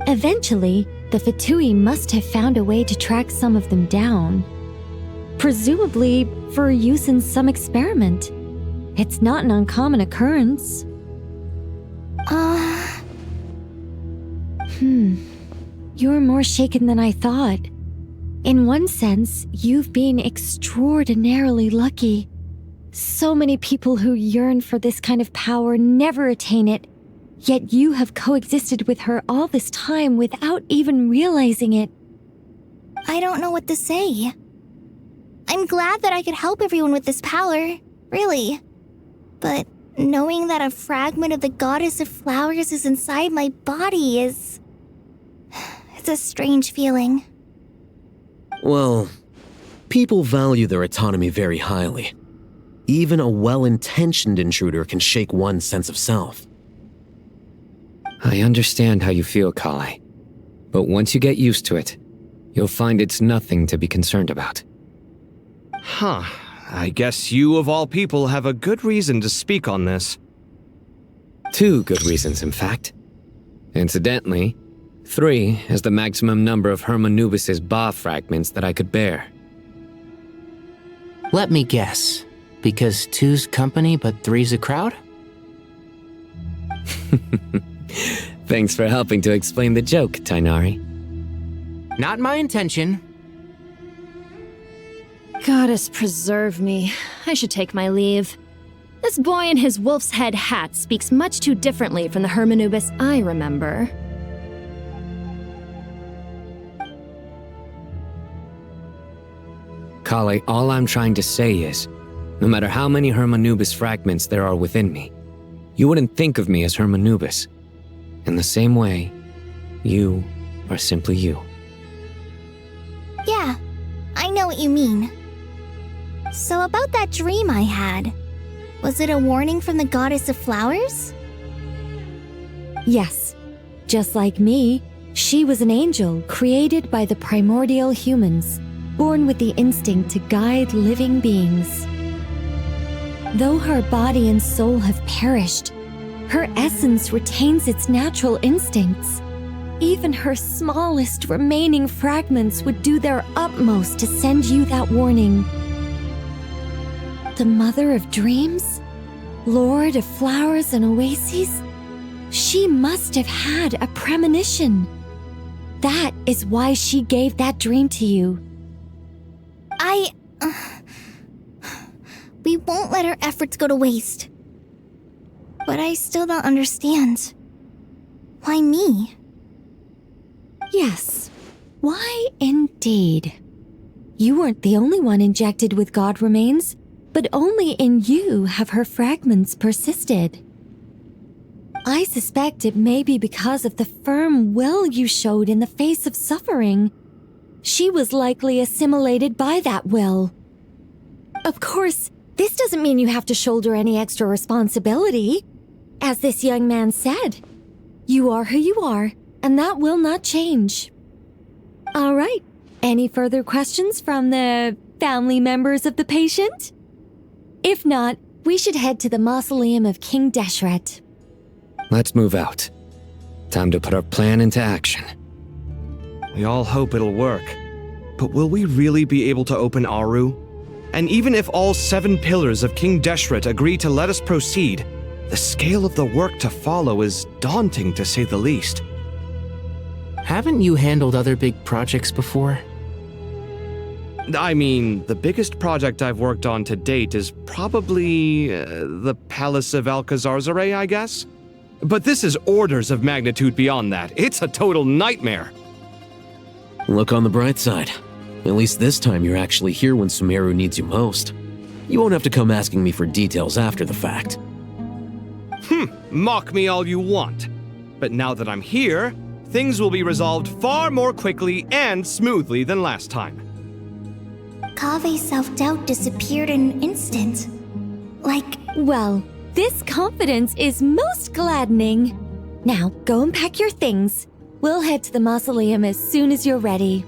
Eventually, the Fatui must have found a way to track some of them down. Presumably for use in some experiment. It's not an uncommon occurrence. You're more shaken than I thought. In one sense, you've been extraordinarily lucky. So many people who yearn for this kind of power never attain it, yet you have coexisted with her all this time without even realizing it. I don't know what to say. I'm glad that I could help everyone with this power, really. But knowing that a fragment of the Goddess of Flowers is inside my body is... it's a strange feeling. Well, people value their autonomy very highly. Even a well-intentioned intruder can shake one's sense of self. I understand how you feel, Kale. But once you get used to it, you'll find it's nothing to be concerned about. Huh. I guess you, of all people, have a good reason to speak on this. 2 good reasons, in fact. Incidentally, 3 is the maximum number of Hermanubis' Ba fragments that I could bear. Let me guess. Because 2's company but 3's a crowd? Thanks for helping to explain the joke, Tainari. Not my intention. Goddess preserve me. I should take my leave. This boy in his wolf's head hat speaks much too differently from the Hermanubis I remember. Kale, all I'm trying to say is, no matter how many Hermanubis fragments there are within me, you wouldn't think of me as Hermanubis. In the same way, you are simply you. Yeah, I know what you mean. So about that dream I had, was it a warning from the Goddess of Flowers? Yes. Just like me, she was an angel created by the primordial humans, born with the instinct to guide living beings. Though her body and soul have perished, her essence retains its natural instincts. Even her smallest remaining fragments would do their utmost to send you that warning. The Mother of Dreams? Lord of Flowers and Oases? She must have had a premonition. That is why she gave that dream to you. We won't let our efforts go to waste. But I still don't understand. Why me? Yes. Why indeed? You weren't the only one injected with God remains, but only in you have her fragments persisted. I suspect it may be because of the firm will you showed in the face of suffering. She was likely assimilated by that will. Of course, this doesn't mean you have to shoulder any extra responsibility. As this young man said, you are who you are, and that will not change. All right, any further questions from the family members of the patient? If not, we should head to the mausoleum of King Deshret. Let's move out. Time to put our plan into action. We all hope it'll work. But will we really be able to open Aru? And even if all 7 pillars of King Deshret agree to let us proceed, the scale of the work to follow is daunting to say the least. Haven't you handled other big projects before? I mean, the biggest project I've worked on to date is probably the Palace of Alcazarzaray, I guess? But this is orders of magnitude beyond that. It's a total nightmare. Look on the bright side. At least this time you're actually here when Sumeru needs you most. You won't have to come asking me for details after the fact. Mock me all you want. But now that I'm here, things will be resolved far more quickly and smoothly than last time. Kave's self-doubt disappeared in an instant. Well, this confidence is most gladdening. Now, go and pack your things. We'll head to the mausoleum as soon as you're ready.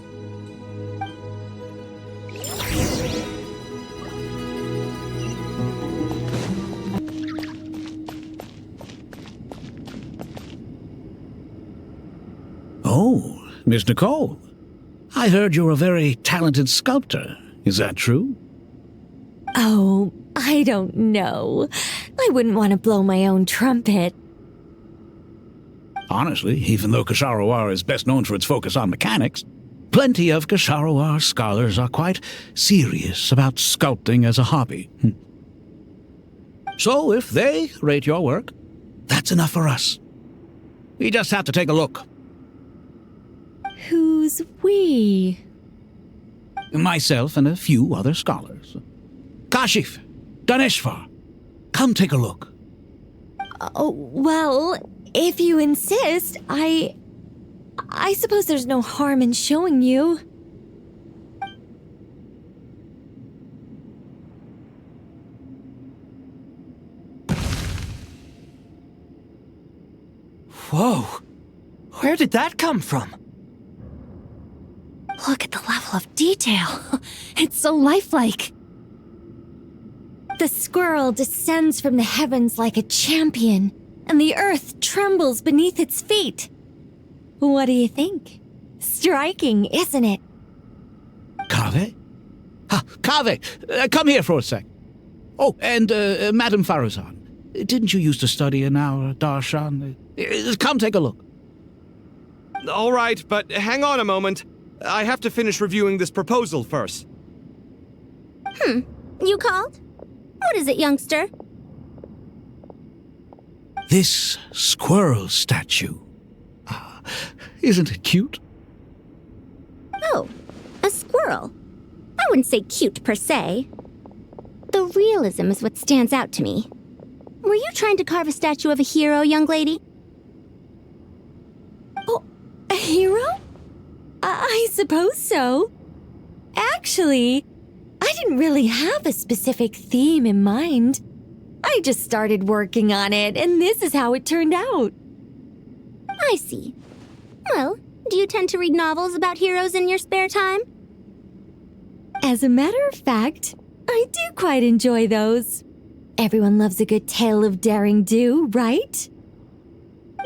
Oh, Miss Nicole. I heard you're a very talented sculptor. Is that true? Oh, I don't know. I wouldn't want to blow my own trumpet. Honestly, even though Ksharoar is best known for its focus on mechanics, plenty of Ksharoar scholars are quite serious about sculpting as a hobby. So if they rate your work, that's enough for us. We just have to take a look. Who's we? Myself and a few other scholars. Kashif, Daneshvar, come take a look. Oh, well, if you insist, I suppose there's no harm in showing you. Whoa! Where did that come from? Look at the level of detail. It's so lifelike. The squirrel descends from the heavens like a champion, and the earth trembles beneath its feet. What do you think? Striking, isn't it? Kaveh? Kaveh, come here for a sec. Oh, and Madam Faruzan, didn't you used to study in our darshan? Come take a look. All right, but hang on a moment. I have to finish reviewing this proposal first. You called? What is it, youngster? This squirrel statue. Isn't it cute? Oh, a squirrel. I wouldn't say cute per se. The realism is what stands out to me. Were you trying to carve a statue of a hero, young lady? Oh, a hero? I suppose so. Actually, I didn't really have a specific theme in mind. I just started working on it, and this is how it turned out. I see. Well, do you tend to read novels about heroes in your spare time? As a matter of fact, I do quite enjoy those. Everyone loves a good tale of daring do, right?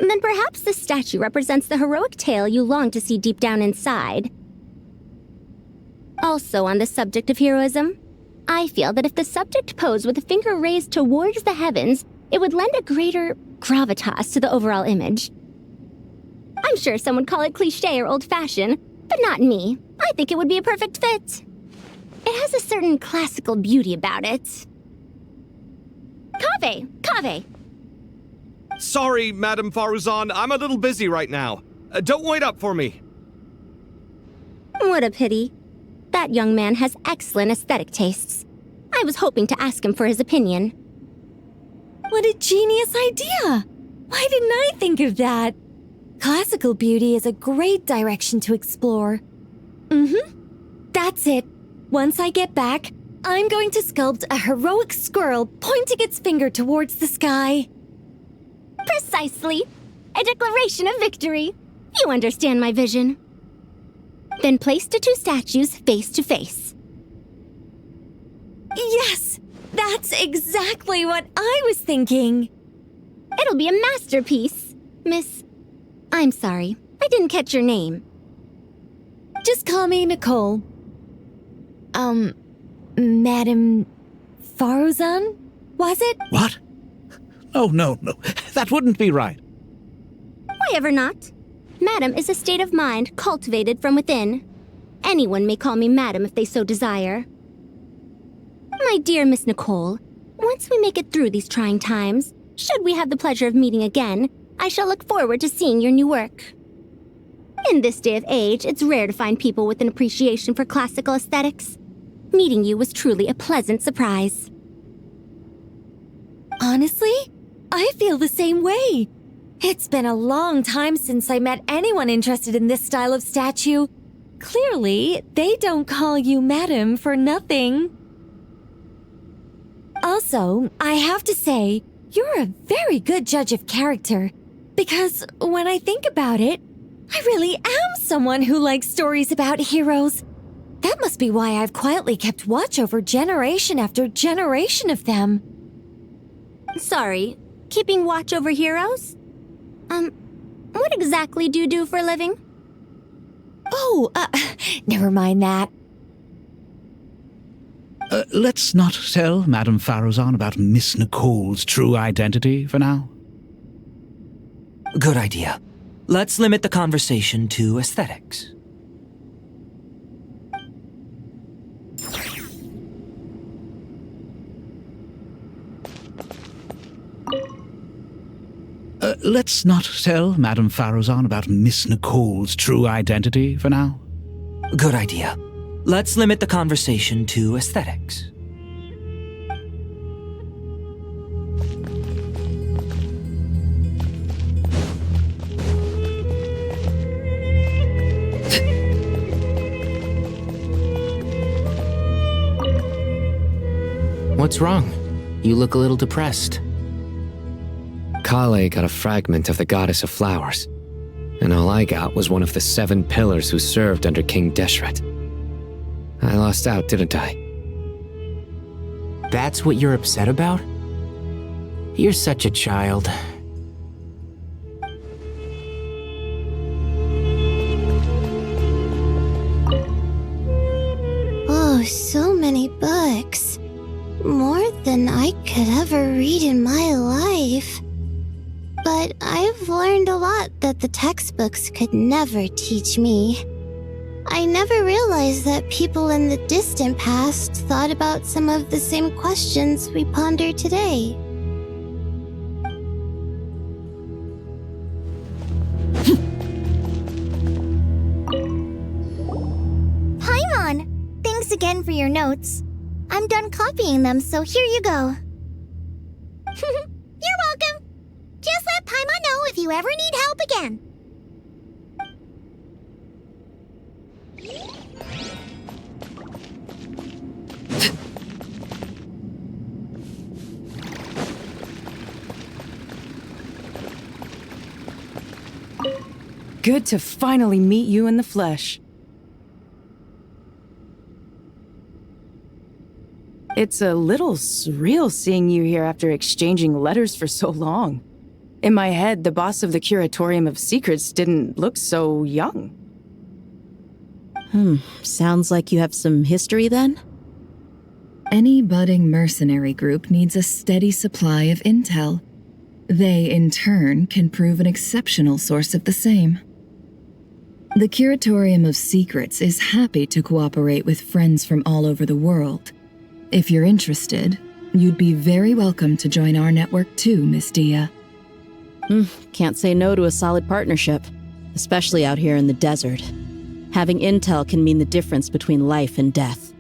then perhaps the statue represents the heroic tale you long to see deep down inside. Also on the subject of heroism, I feel that if the subject posed with a finger raised towards the heavens, it would lend a greater gravitas to the overall image. I'm sure some would call it cliché or old-fashioned, but not me. I think it would be a perfect fit. It has a certain classical beauty about it. Kaveh! Sorry, Madame Faruzan, I'm a little busy right now. Don't wait up for me. What a pity. That young man has excellent aesthetic tastes. I was hoping to ask him for his opinion. What a genius idea! Why didn't I think of that? Classical beauty is a great direction to explore. That's it. Once I get back, I'm going to sculpt a heroic squirrel pointing its finger towards the sky. Precisely. A declaration of victory. You understand my vision. Then place the two statues face to face. Yes! That's exactly what I was thinking. It'll be a masterpiece. Miss... I'm sorry. I didn't catch your name. Just call me Nicole. Madame Faruzan? Was it? What? Oh, no. That wouldn't be right. Why ever not? Madam is a state of mind cultivated from within. Anyone may call me Madam if they so desire. My dear Miss Nicole, once we make it through these trying times, should we have the pleasure of meeting again, I shall look forward to seeing your new work. In this day of age, it's rare to find people with an appreciation for classical aesthetics. Meeting you was truly a pleasant surprise. Honestly, I feel the same way. It's been a long time since I met anyone interested in this style of statue. Clearly, they don't call you Madam for nothing. Also, I have to say, you're a very good judge of character. Because when I think about it, I really am someone who likes stories about heroes. That must be why I've quietly kept watch over generation after generation of them. Sorry, keeping watch over heroes? What exactly do you do for a living? Oh, never mind that. Let's not tell Madame Faruzan about Miss Nicole's true identity for now. Good idea. Let's limit the conversation to aesthetics. Let's not tell Madame Faruzan about Miss Nicole's true identity for now. Good idea. Let's limit the conversation to aesthetics. What's wrong? You look a little depressed. Kale got a fragment of the goddess of flowers, and all I got was one of the 7 pillars who served under King Deshret. I lost out, didn't I? That's what you're upset about? You're such a child. Oh, so many books. More than I could ever read in my life. But I've learned a lot that the textbooks could never teach me. I never realized that people in the distant past thought about some of the same questions we ponder today. Paimon! Thanks again for your notes. I'm done copying them, so here you go. You're welcome. Just let Paimon know if you ever need help again. Good to finally meet you in the flesh. It's a little surreal seeing you here after exchanging letters for so long. In my head, the boss of the Curatorium of Secrets didn't look so young. Sounds like you have some history then? Any budding mercenary group needs a steady supply of intel. They, in turn, can prove an exceptional source of the same. The Curatorium of Secrets is happy to cooperate with friends from all over the world. If you're interested, you'd be very welcome to join our network too, Miss Dia. Can't say no to a solid partnership, especially out here in the desert. Having intel can mean the difference between life and death.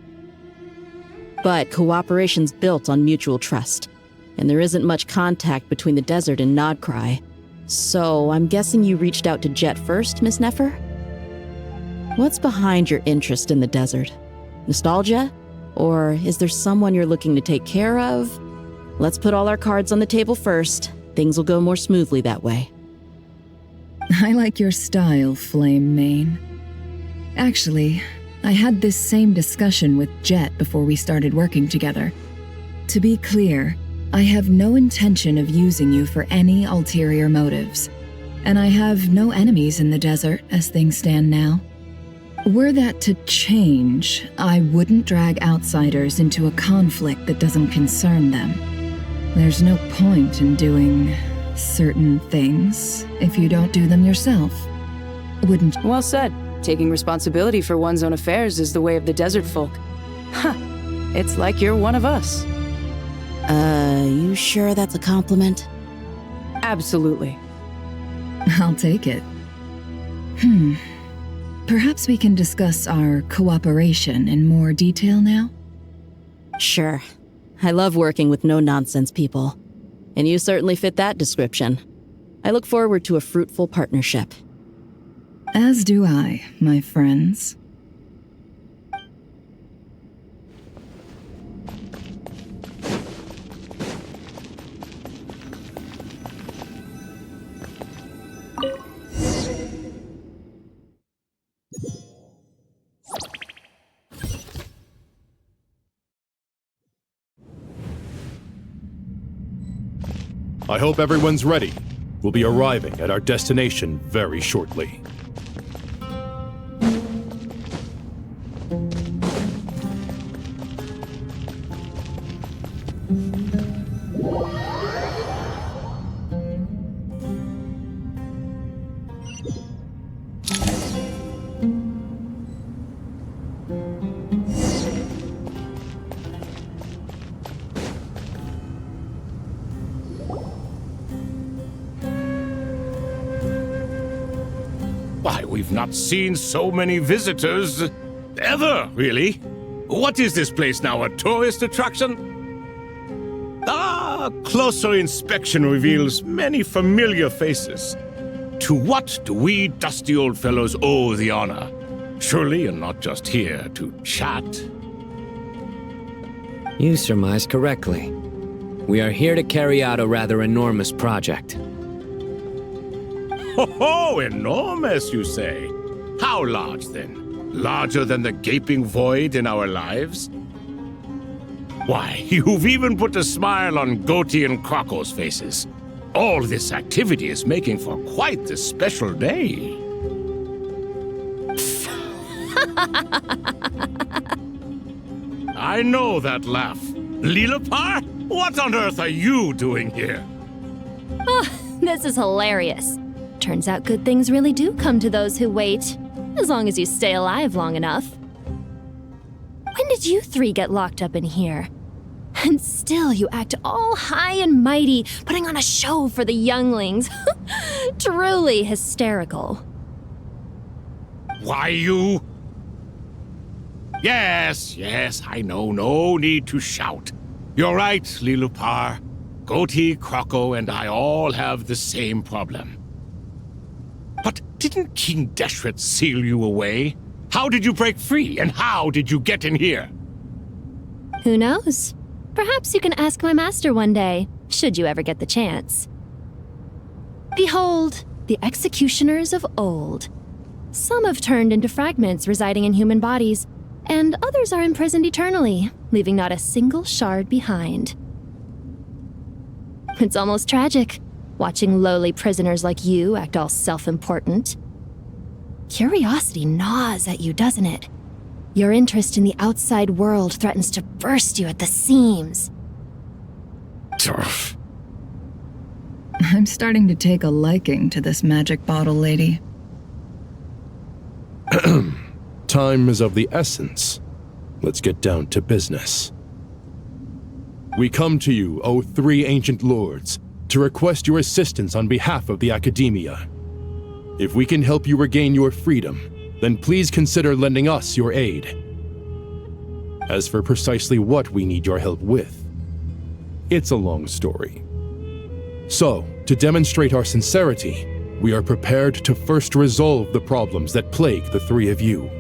But cooperation's built on mutual trust, and there isn't much contact between the desert and Nod-Krai. So I'm guessing you reached out to Jet first, Miss Nefer? What's behind your interest in the desert? Nostalgia? Or is there someone you're looking to take care of? Let's put all our cards on the table first. Things will go more smoothly that way. I like your style, Flame Mane. Actually, I had this same discussion with Jet before we started working together. To be clear, I have no intention of using you for any ulterior motives, and I have no enemies in the desert as things stand now. Were that to change, I wouldn't drag outsiders into a conflict that doesn't concern them. There's no point in doing certain things if you don't do them yourself, wouldn't you? Well said. Taking responsibility for one's own affairs is the way of the desert folk. It's like you're one of us. You sure that's a compliment? Absolutely. I'll take it. Perhaps we can discuss our cooperation in more detail now? Sure. I love working with no-nonsense people. And you certainly fit that description. I look forward to a fruitful partnership. As do I, my friends. I hope everyone's ready. We'll be arriving at our destination very shortly. Why, we've not seen so many visitors ever, really. What is this place now, a tourist attraction? Closer inspection reveals many familiar faces. To what do we dusty old fellows owe the honor? Surely you're not just here to chat. You surmise correctly. We are here to carry out a rather enormous project. Ho, enormous, you say? How large, then? Larger than the gaping void in our lives? Why, you've even put a smile on Goatee and Krako's faces. All this activity is making for quite the special day. I know that laugh. Lilapar, what on earth are you doing here? Oh, this is hilarious. Turns out good things really do come to those who wait, as long as you stay alive long enough. When did you three get locked up in here? And still you act all high and mighty, putting on a show for the younglings. Truly hysterical. Why, you... Yes, I know. No need to shout. You're right, Lilupar. Goatee, Krako, and I all have the same problem. But didn't King Deshret seal you away? How did you break free, and how did you get in here? Who knows? Perhaps you can ask my master one day, should you ever get the chance. Behold, the executioners of old. Some have turned into fragments residing in human bodies, and others are imprisoned eternally, leaving not a single shard behind. It's almost tragic. watching lowly prisoners like you act all self-important. Curiosity gnaws at you, doesn't it? Your interest in the outside world threatens to burst you at the seams. I'm starting to take a liking to this magic bottle lady. Time is of the essence. Let's get down to business. We come to you, O three ancient lords, to request your assistance on behalf of the Academia. If we can help you regain your freedom, then please consider lending us your aid. As for precisely what we need your help with, it's a long story. So, to demonstrate our sincerity, we are prepared to first resolve the problems that plague the three of you.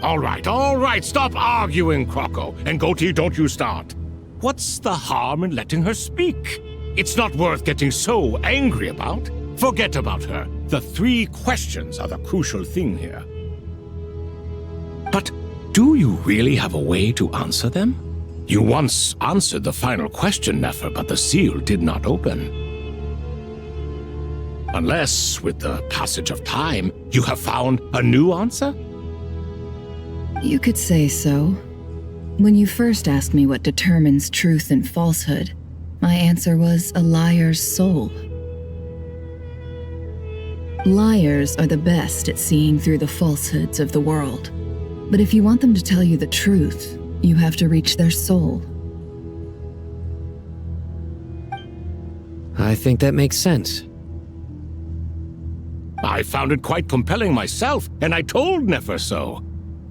All right, stop arguing, Croco. And Goatee, don't you start. What's the harm in letting her speak? It's not worth getting so angry about. Forget about her. The three questions are the crucial thing here. But do you really have a way to answer them? You once answered the final question, Nefer, but the seal did not open. Unless, with the passage of time, you have found a new answer? You could say so. When you first asked me what determines truth and falsehood, my answer was a liar's soul. Liars are the best at seeing through the falsehoods of the world. But if you want them to tell you the truth, you have to reach their soul. I think that makes sense. I found it quite compelling myself, and I told Nefer so.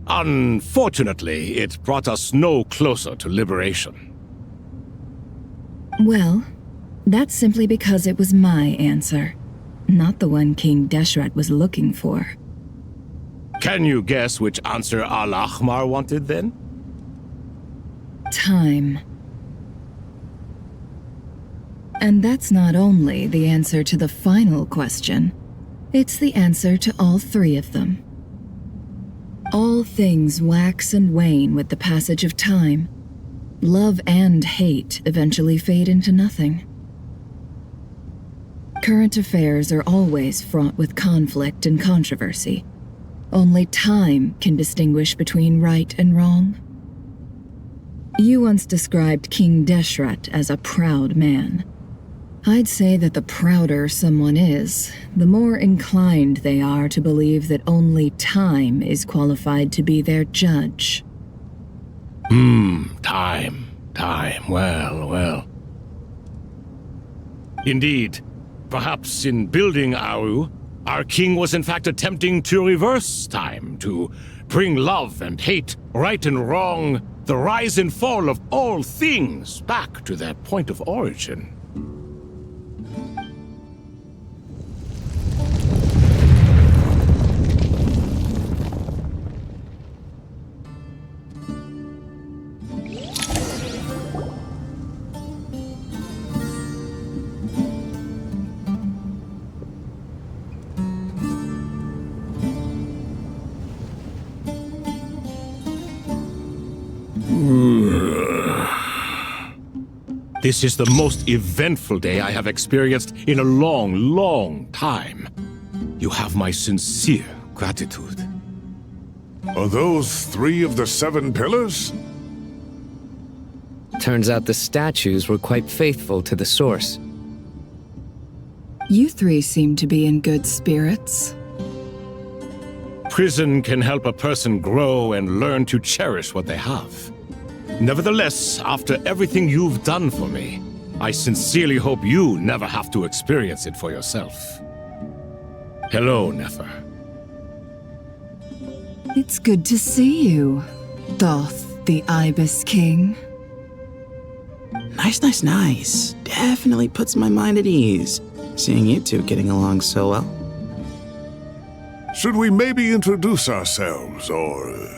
Unfortunately, it brought us no closer to liberation. Well, that's simply because it was my answer, not the one King Deshret was looking for. Can you guess which answer Al-Ahmar wanted then? Time. And that's not only the answer to the final question, it's the answer to all three of them. All things wax and wane with the passage of time. Love and hate eventually fade into nothing. Current affairs are always fraught with conflict and controversy. Only time can distinguish between right and wrong. You once described King Deshret as a proud man. I'd say that the prouder someone is, the more inclined they are to believe that only time is qualified to be their judge. Time. Well. Indeed. Perhaps in building Aru, our king was in fact attempting to reverse time, to bring love and hate, right and wrong, the rise and fall of all things back to their point of origin. This is the most eventful day I have experienced in a long time. You have my sincere gratitude. Are those 3 of the 7 pillars? Turns out the statues were quite faithful to the source. You 3 seem to be in good spirits. Prison can help a person grow and learn to cherish what they have. Nevertheless, after everything you've done for me, I sincerely hope you never have to experience it for yourself. Hello, Nefer. It's good to see you, Thoth, the Ibis King. Nice. Definitely puts my mind at ease, seeing you two getting along so well. Should we maybe introduce ourselves, or...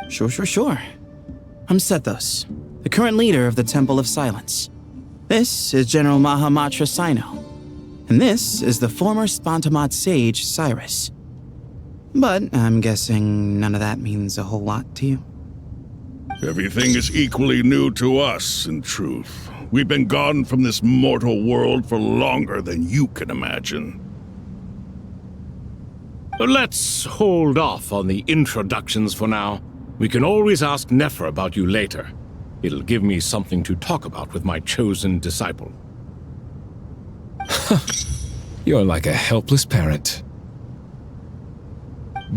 Sure. I'm Sethos, the current leader of the Temple of Silence. This is General Mahamatra Sino, and this is the former Spantamat sage Cyrus. But I'm guessing none of that means a whole lot to you. Everything is equally new to us, in truth. We've been gone from this mortal world for longer than you can imagine. Let's hold off on the introductions for now. We can always ask Nefer about you later. It'll give me something to talk about with my chosen disciple. You're like a helpless parent.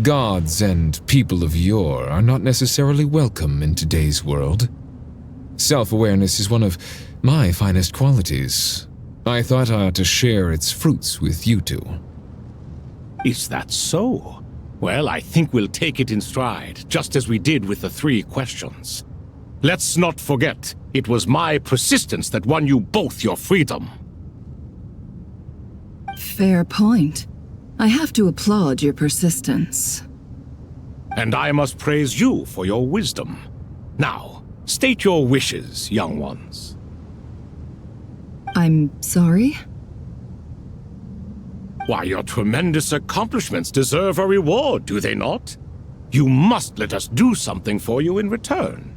Gods and people of yore are not necessarily welcome in today's world. Self-awareness is one of my finest qualities. I thought I ought to share its fruits with you two. Is that so? Well, I think we'll take it in stride, just as we did with the 3 questions. Let's not forget, it was my persistence that won you both your freedom. Fair point. I have to applaud your persistence. And I must praise you for your wisdom. Now, state your wishes, young ones. I'm sorry? Why, your tremendous accomplishments deserve a reward, do they not? You must let us do something for you in return.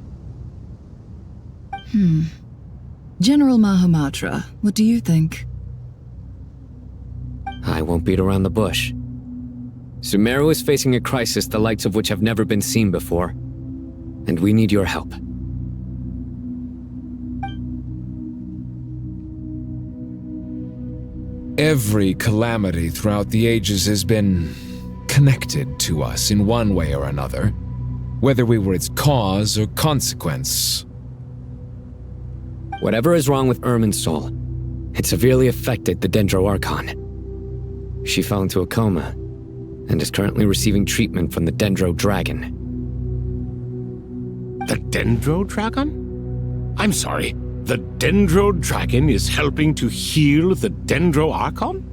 General Mahamatra, what do you think? I won't beat around the bush. Sumeru is facing a crisis the likes of which have never been seen before, and we need your help. Every calamity throughout the ages has been connected to us in one way or another, whether we were its cause or consequence. Whatever is wrong with Irminsul, it severely affected the Dendro Archon. She fell into a coma and is currently receiving treatment from the Dendro Dragon. The Dendro Dragon? I'm sorry, the Dendro Dragon is helping to heal the Dendro Archon?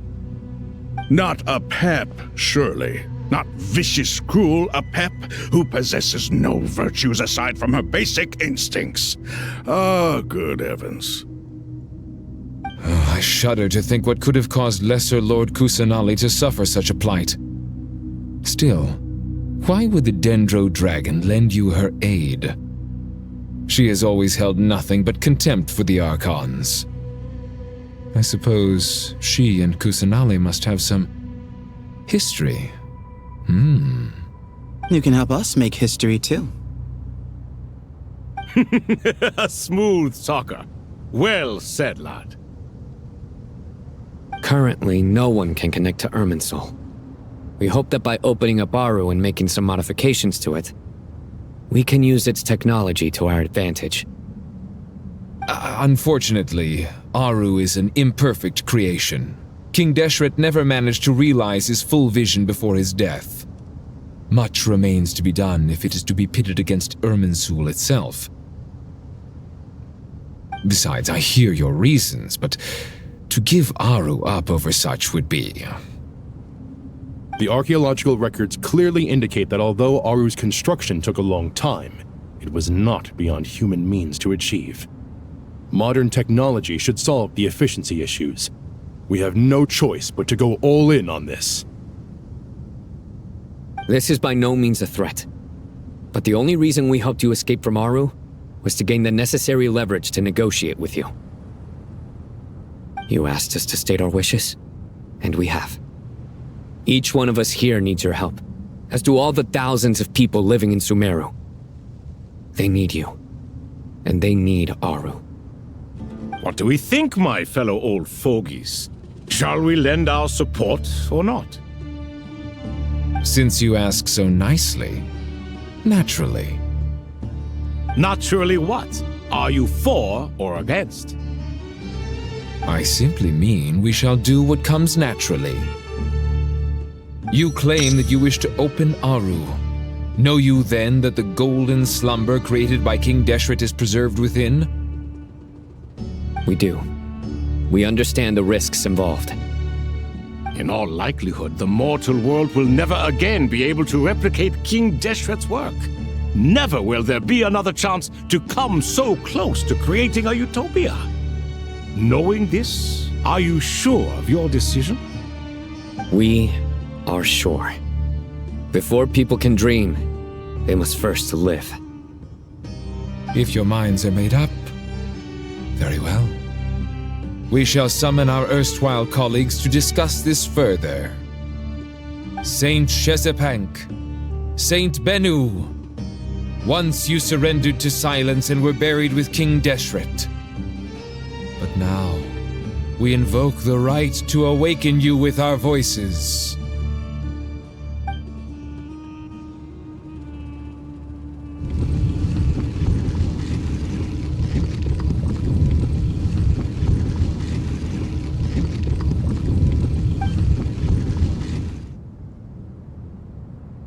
Not a pep, surely. Not vicious, cruel a pep who possesses no virtues aside from her basic instincts. Ah, good heavens. Oh, I shudder to think what could have caused Lesser Lord Kusanali to suffer such a plight. Still, why would the Dendro Dragon lend you her aid? She has always held nothing but contempt for the Archons. I suppose she and Kusanali must have some history. You can help us make history too. A smooth talker. Well said, lad. Currently, no one can connect to Irminsul. We hope that by opening up Aru and making some modifications to it, we can use its technology to our advantage. Unfortunately, Aru is an imperfect creation. King Deshret never managed to realize his full vision before his death. Much remains to be done if it is to be pitted against Irminsul itself. Besides, I hear your reasons, but to give Aru up over such would be... The archaeological records clearly indicate that although Aru's construction took a long time, it was not beyond human means to achieve. Modern technology should solve the efficiency issues. We have no choice but to go all in on this. This is by no means a threat. But the only reason we helped you escape from Aru was to gain the necessary leverage to negotiate with you. You asked us to state our wishes, and we have. Each one of us here needs your help, as do all the thousands of people living in Sumeru. They need you, and they need Aru. What do we think, my fellow old fogies? Shall we lend our support or not? Since you ask so nicely, naturally. Naturally what? Are you for or against? I simply mean we shall do what comes naturally. You claim that you wish to open Aru. Know you then that the golden slumber created by King Deshret is preserved within? We do. We understand the risks involved. In all likelihood, the mortal world will never again be able to replicate King Deshret's work. Never will there be another chance to come so close to creating a utopia. Knowing this, are you sure of your decision? We are sure. Before people can dream, they must first live. If your minds are made up, very well. We shall summon our erstwhile colleagues to discuss this further. Saint Chesepank, Saint Bennu, once you surrendered to silence and were buried with King Deshret. But now, we invoke the right to awaken you with our voices.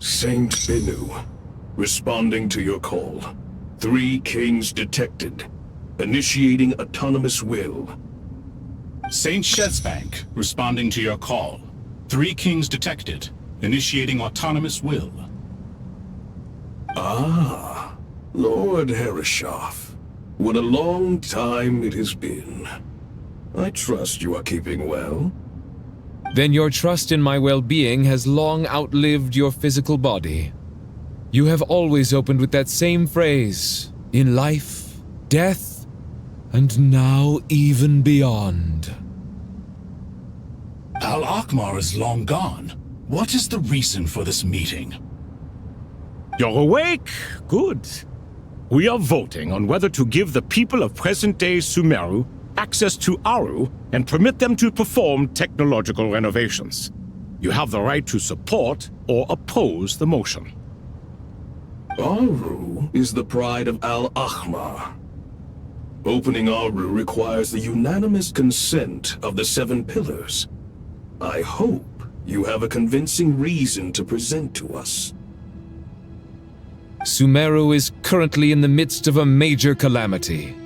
Saint Bennu, responding to your call. 3 kings detected. Initiating autonomous will. Saint Shezbank, responding to your call. 3 kings detected. Initiating autonomous will. Ah, Lord Herreshoff. What a long time it has been. I trust you are keeping well. Then your trust in my well-being has long outlived your physical body. You have always opened with that same phrase, in life, death, and now even beyond. Al-Akhmar is long gone. What is the reason for this meeting? You're awake? Good. We are voting on whether to give the people of present-day Sumeru access to Aru and permit them to perform technological renovations. You have the right to support or oppose the motion. Aru is the pride of Al-Akhmar. Opening Aru requires the unanimous consent of the 7 pillars. I hope you have a convincing reason to present to us. Sumeru is currently in the midst of a major calamity.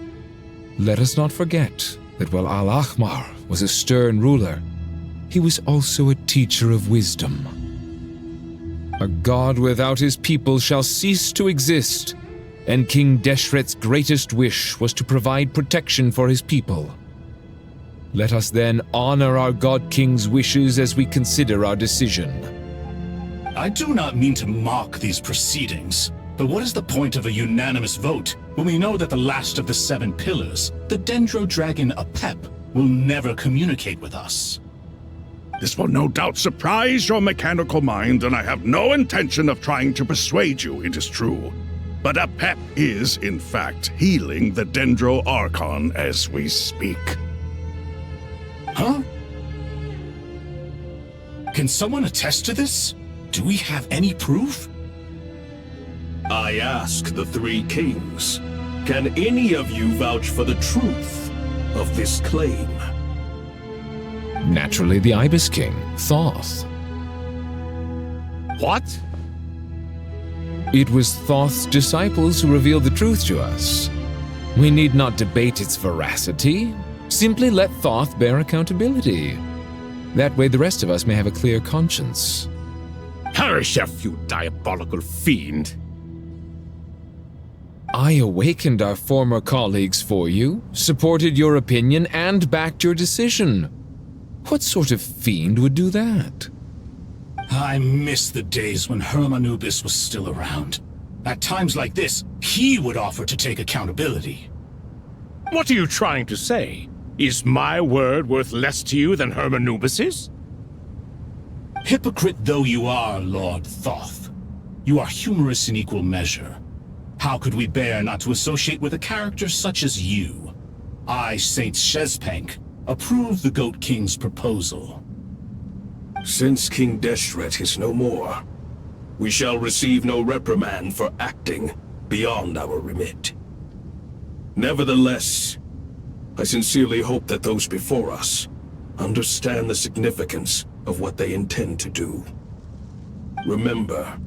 Let us not forget that while Al-Akhmar was a stern ruler, he was also a teacher of wisdom. A god without his people shall cease to exist, and King Deshret's greatest wish was to provide protection for his people. Let us then honor our God King's wishes as we consider our decision. I do not mean to mock these proceedings, but what is the point of a unanimous vote when we know that the last of the 7 pillars, the Dendro Dragon Apep, will never communicate with us? This will no doubt surprise your mechanical mind, and I have no intention of trying to persuade you it is true. But Apep is, in fact, healing the Dendro Archon as we speak. Huh? Can someone attest to this? Do we have any proof? I ask the 3 kings, can any of you vouch for the truth of this claim? Naturally, the Ibis King, Thoth. What? It was Thoth's disciples who revealed the truth to us. We need not debate its veracity. Simply let Thoth bear accountability. That way the rest of us may have a clear conscience. Herreshoff, you diabolical fiend! I awakened our former colleagues for you, supported your opinion, and backed your decision. What sort of fiend would do that? I miss the days when Hermanubis was still around. At times like this, he would offer to take accountability. What are you trying to say? Is my word worth less to you than Hermanubis's? Hypocrite though you are, Lord Thoth, you are humorous in equal measure. How could we bear not to associate with a character such as you? I, Saint Shezpank, approve the Goat King's proposal. Since King Deshret is no more, we shall receive no reprimand for acting beyond our remit. Nevertheless, I sincerely hope that those before us understand the significance of what they intend to do. Remember,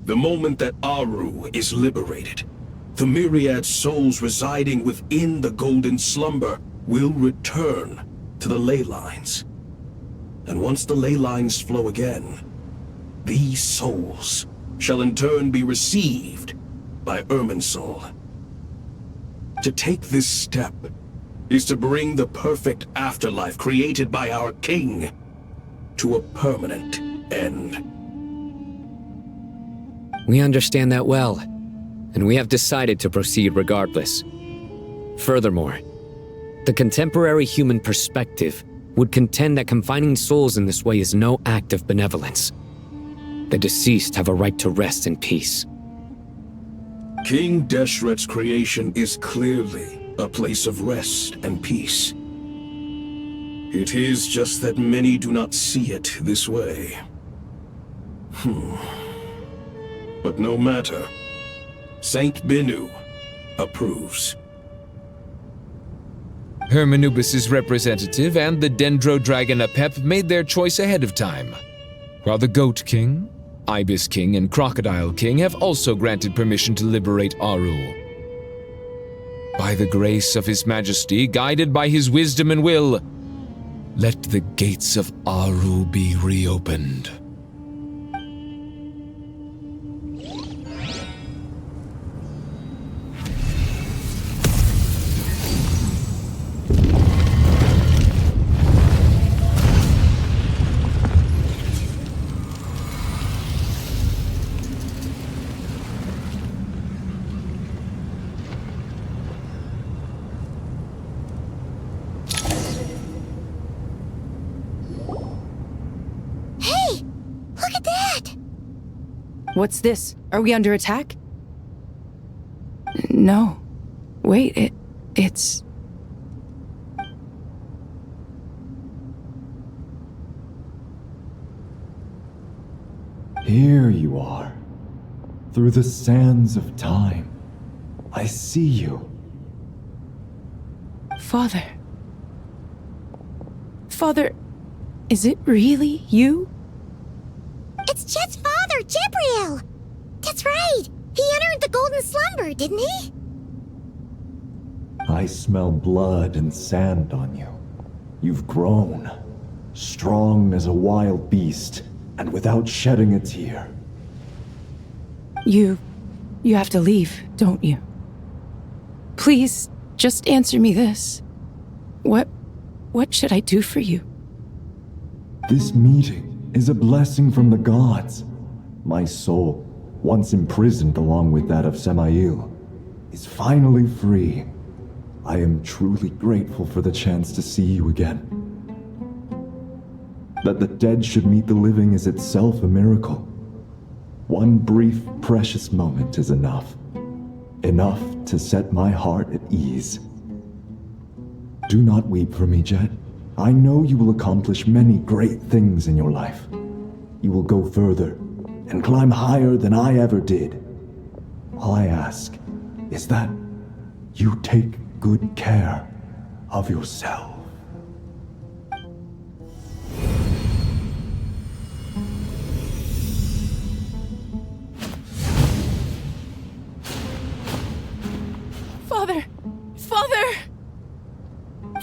the moment that Aru is liberated, the myriad souls residing within the Golden Slumber will return to the ley lines. And once the ley lines flow again, these souls shall in turn be received by Irminsul. To take this step is to bring the perfect afterlife created by our king to a permanent end. We understand that well, and we have decided to proceed regardless. Furthermore, The contemporary human perspective would contend that confining souls in this way is no act of benevolence. The deceased have a right to rest in peace. King Deshret's creation is clearly a place of rest and peace. It is just that many do not see it this way. But no matter. Saint Binu approves. Hermanubis' representative and the Dendro Dragon Apep made their choice ahead of time, while the Goat King, Ibis King, and Crocodile King have also granted permission to liberate Aru. By the grace of His Majesty, guided by his wisdom and will, let the gates of Aru be reopened. What's this? Are we under attack? No. Wait, it's... Here you are. Through the sands of time. I see you. Father. Father, is it really you? It's Jet's father, Jibriel! That's right! He entered the golden slumber, didn't he? I smell blood and sand on you. You've grown. Strong as a wild beast, and without shedding a tear. You have to leave, don't you? Please, just answer me this. What should I do for you? This meeting is a blessing from the gods. My soul, once imprisoned along with that of Samael, is finally free. I am truly grateful for the chance to see you again. That the dead should meet the living is itself a miracle. One brief, precious moment is enough. Enough to set my heart at ease. Do not weep for me, Jet. I know you will accomplish many great things in your life. You will go further and climb higher than I ever did. All I ask is that you take good care of yourself. Father! Father!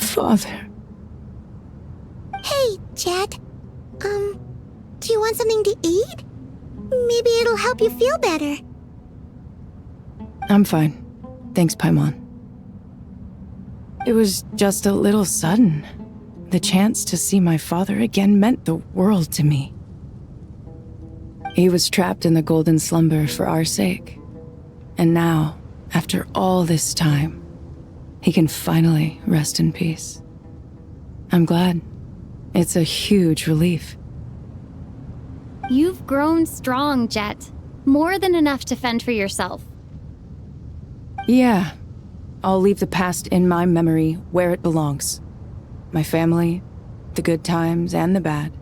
Father. Hey, Jet. Do you want something to eat? Maybe it'll help you feel better. I'm fine. Thanks, Paimon. It was just a little sudden. The chance to see my father again meant the world to me. He was trapped in the golden slumber for our sake. And now, after all this time, he can finally rest in peace. I'm glad. It's a huge relief. You've grown strong, Jet. More than enough to fend for yourself. Yeah. I'll leave the past in my memory where it belongs. My family, the good times and the bad.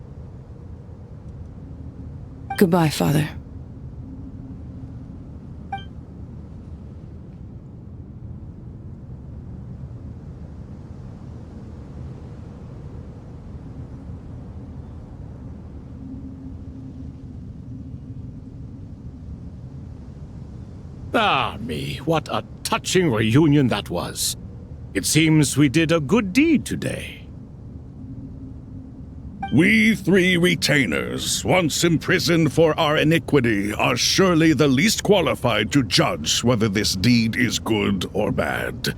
Goodbye, Father. Ah, me, what a touching reunion that was. It seems we did a good deed today. We three retainers, once imprisoned for our iniquity, are surely the least qualified to judge whether this deed is good or bad.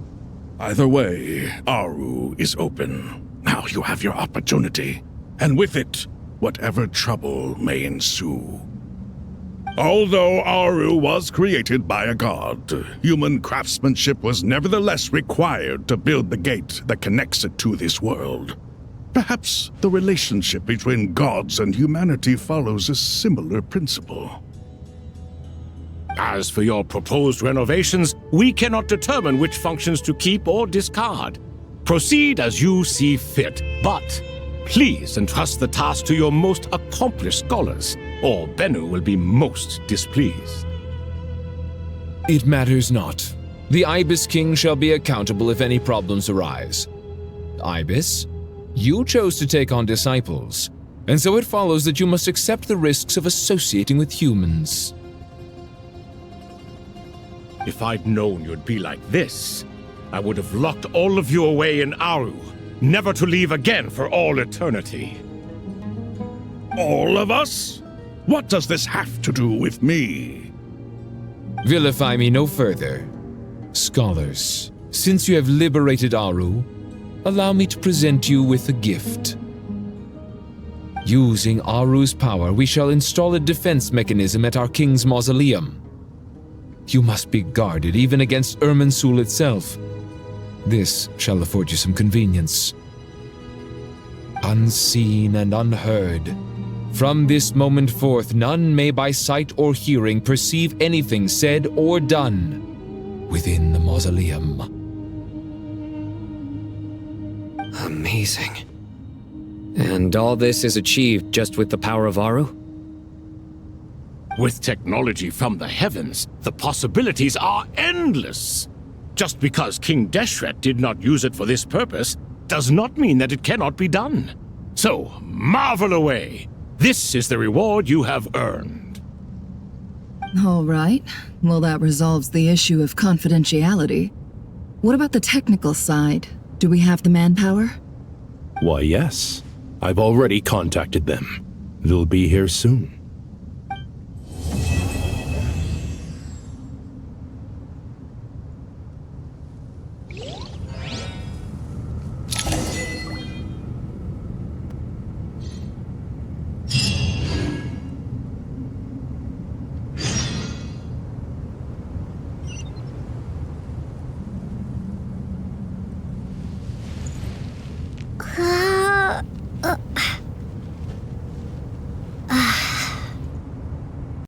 Either way, Aru is open. Now you have your opportunity, and with it, whatever trouble may ensue. Although Aru was created by a god, human craftsmanship was nevertheless required to build the gate that connects it to this world. Perhaps the relationship between gods and humanity follows a similar principle. As for your proposed renovations, we cannot determine which functions to keep or discard. Proceed as you see fit, but please entrust the task to your most accomplished scholars, or Bennu will be most displeased. It matters not. The Ibis King shall be accountable if any problems arise. Ibis, you chose to take on disciples, and so it follows that you must accept the risks of associating with humans. If I'd known you'd be like this, I would have locked all of you away in Aru, never to leave again for all eternity. All of us? What does this have to do with me? Vilify me no further. Scholars, since you have liberated Aru, allow me to present you with a gift. Using Aru's power, we shall install a defense mechanism at our king's mausoleum. You must be guarded even against Irminsul itself. This shall afford you some convenience. Unseen and unheard, from this moment forth, none may by sight or hearing perceive anything said or done within the mausoleum. Amazing. And all this is achieved just with the power of Aru? With technology from the heavens, the possibilities are endless. Just because King Deshret did not use it for this purpose does not mean that it cannot be done. So, marvel away. This is the reward you have earned. All right. Well, that resolves the issue of confidentiality. What about the technical side? Do we have the manpower? Why, yes. I've already contacted them. They'll be here soon.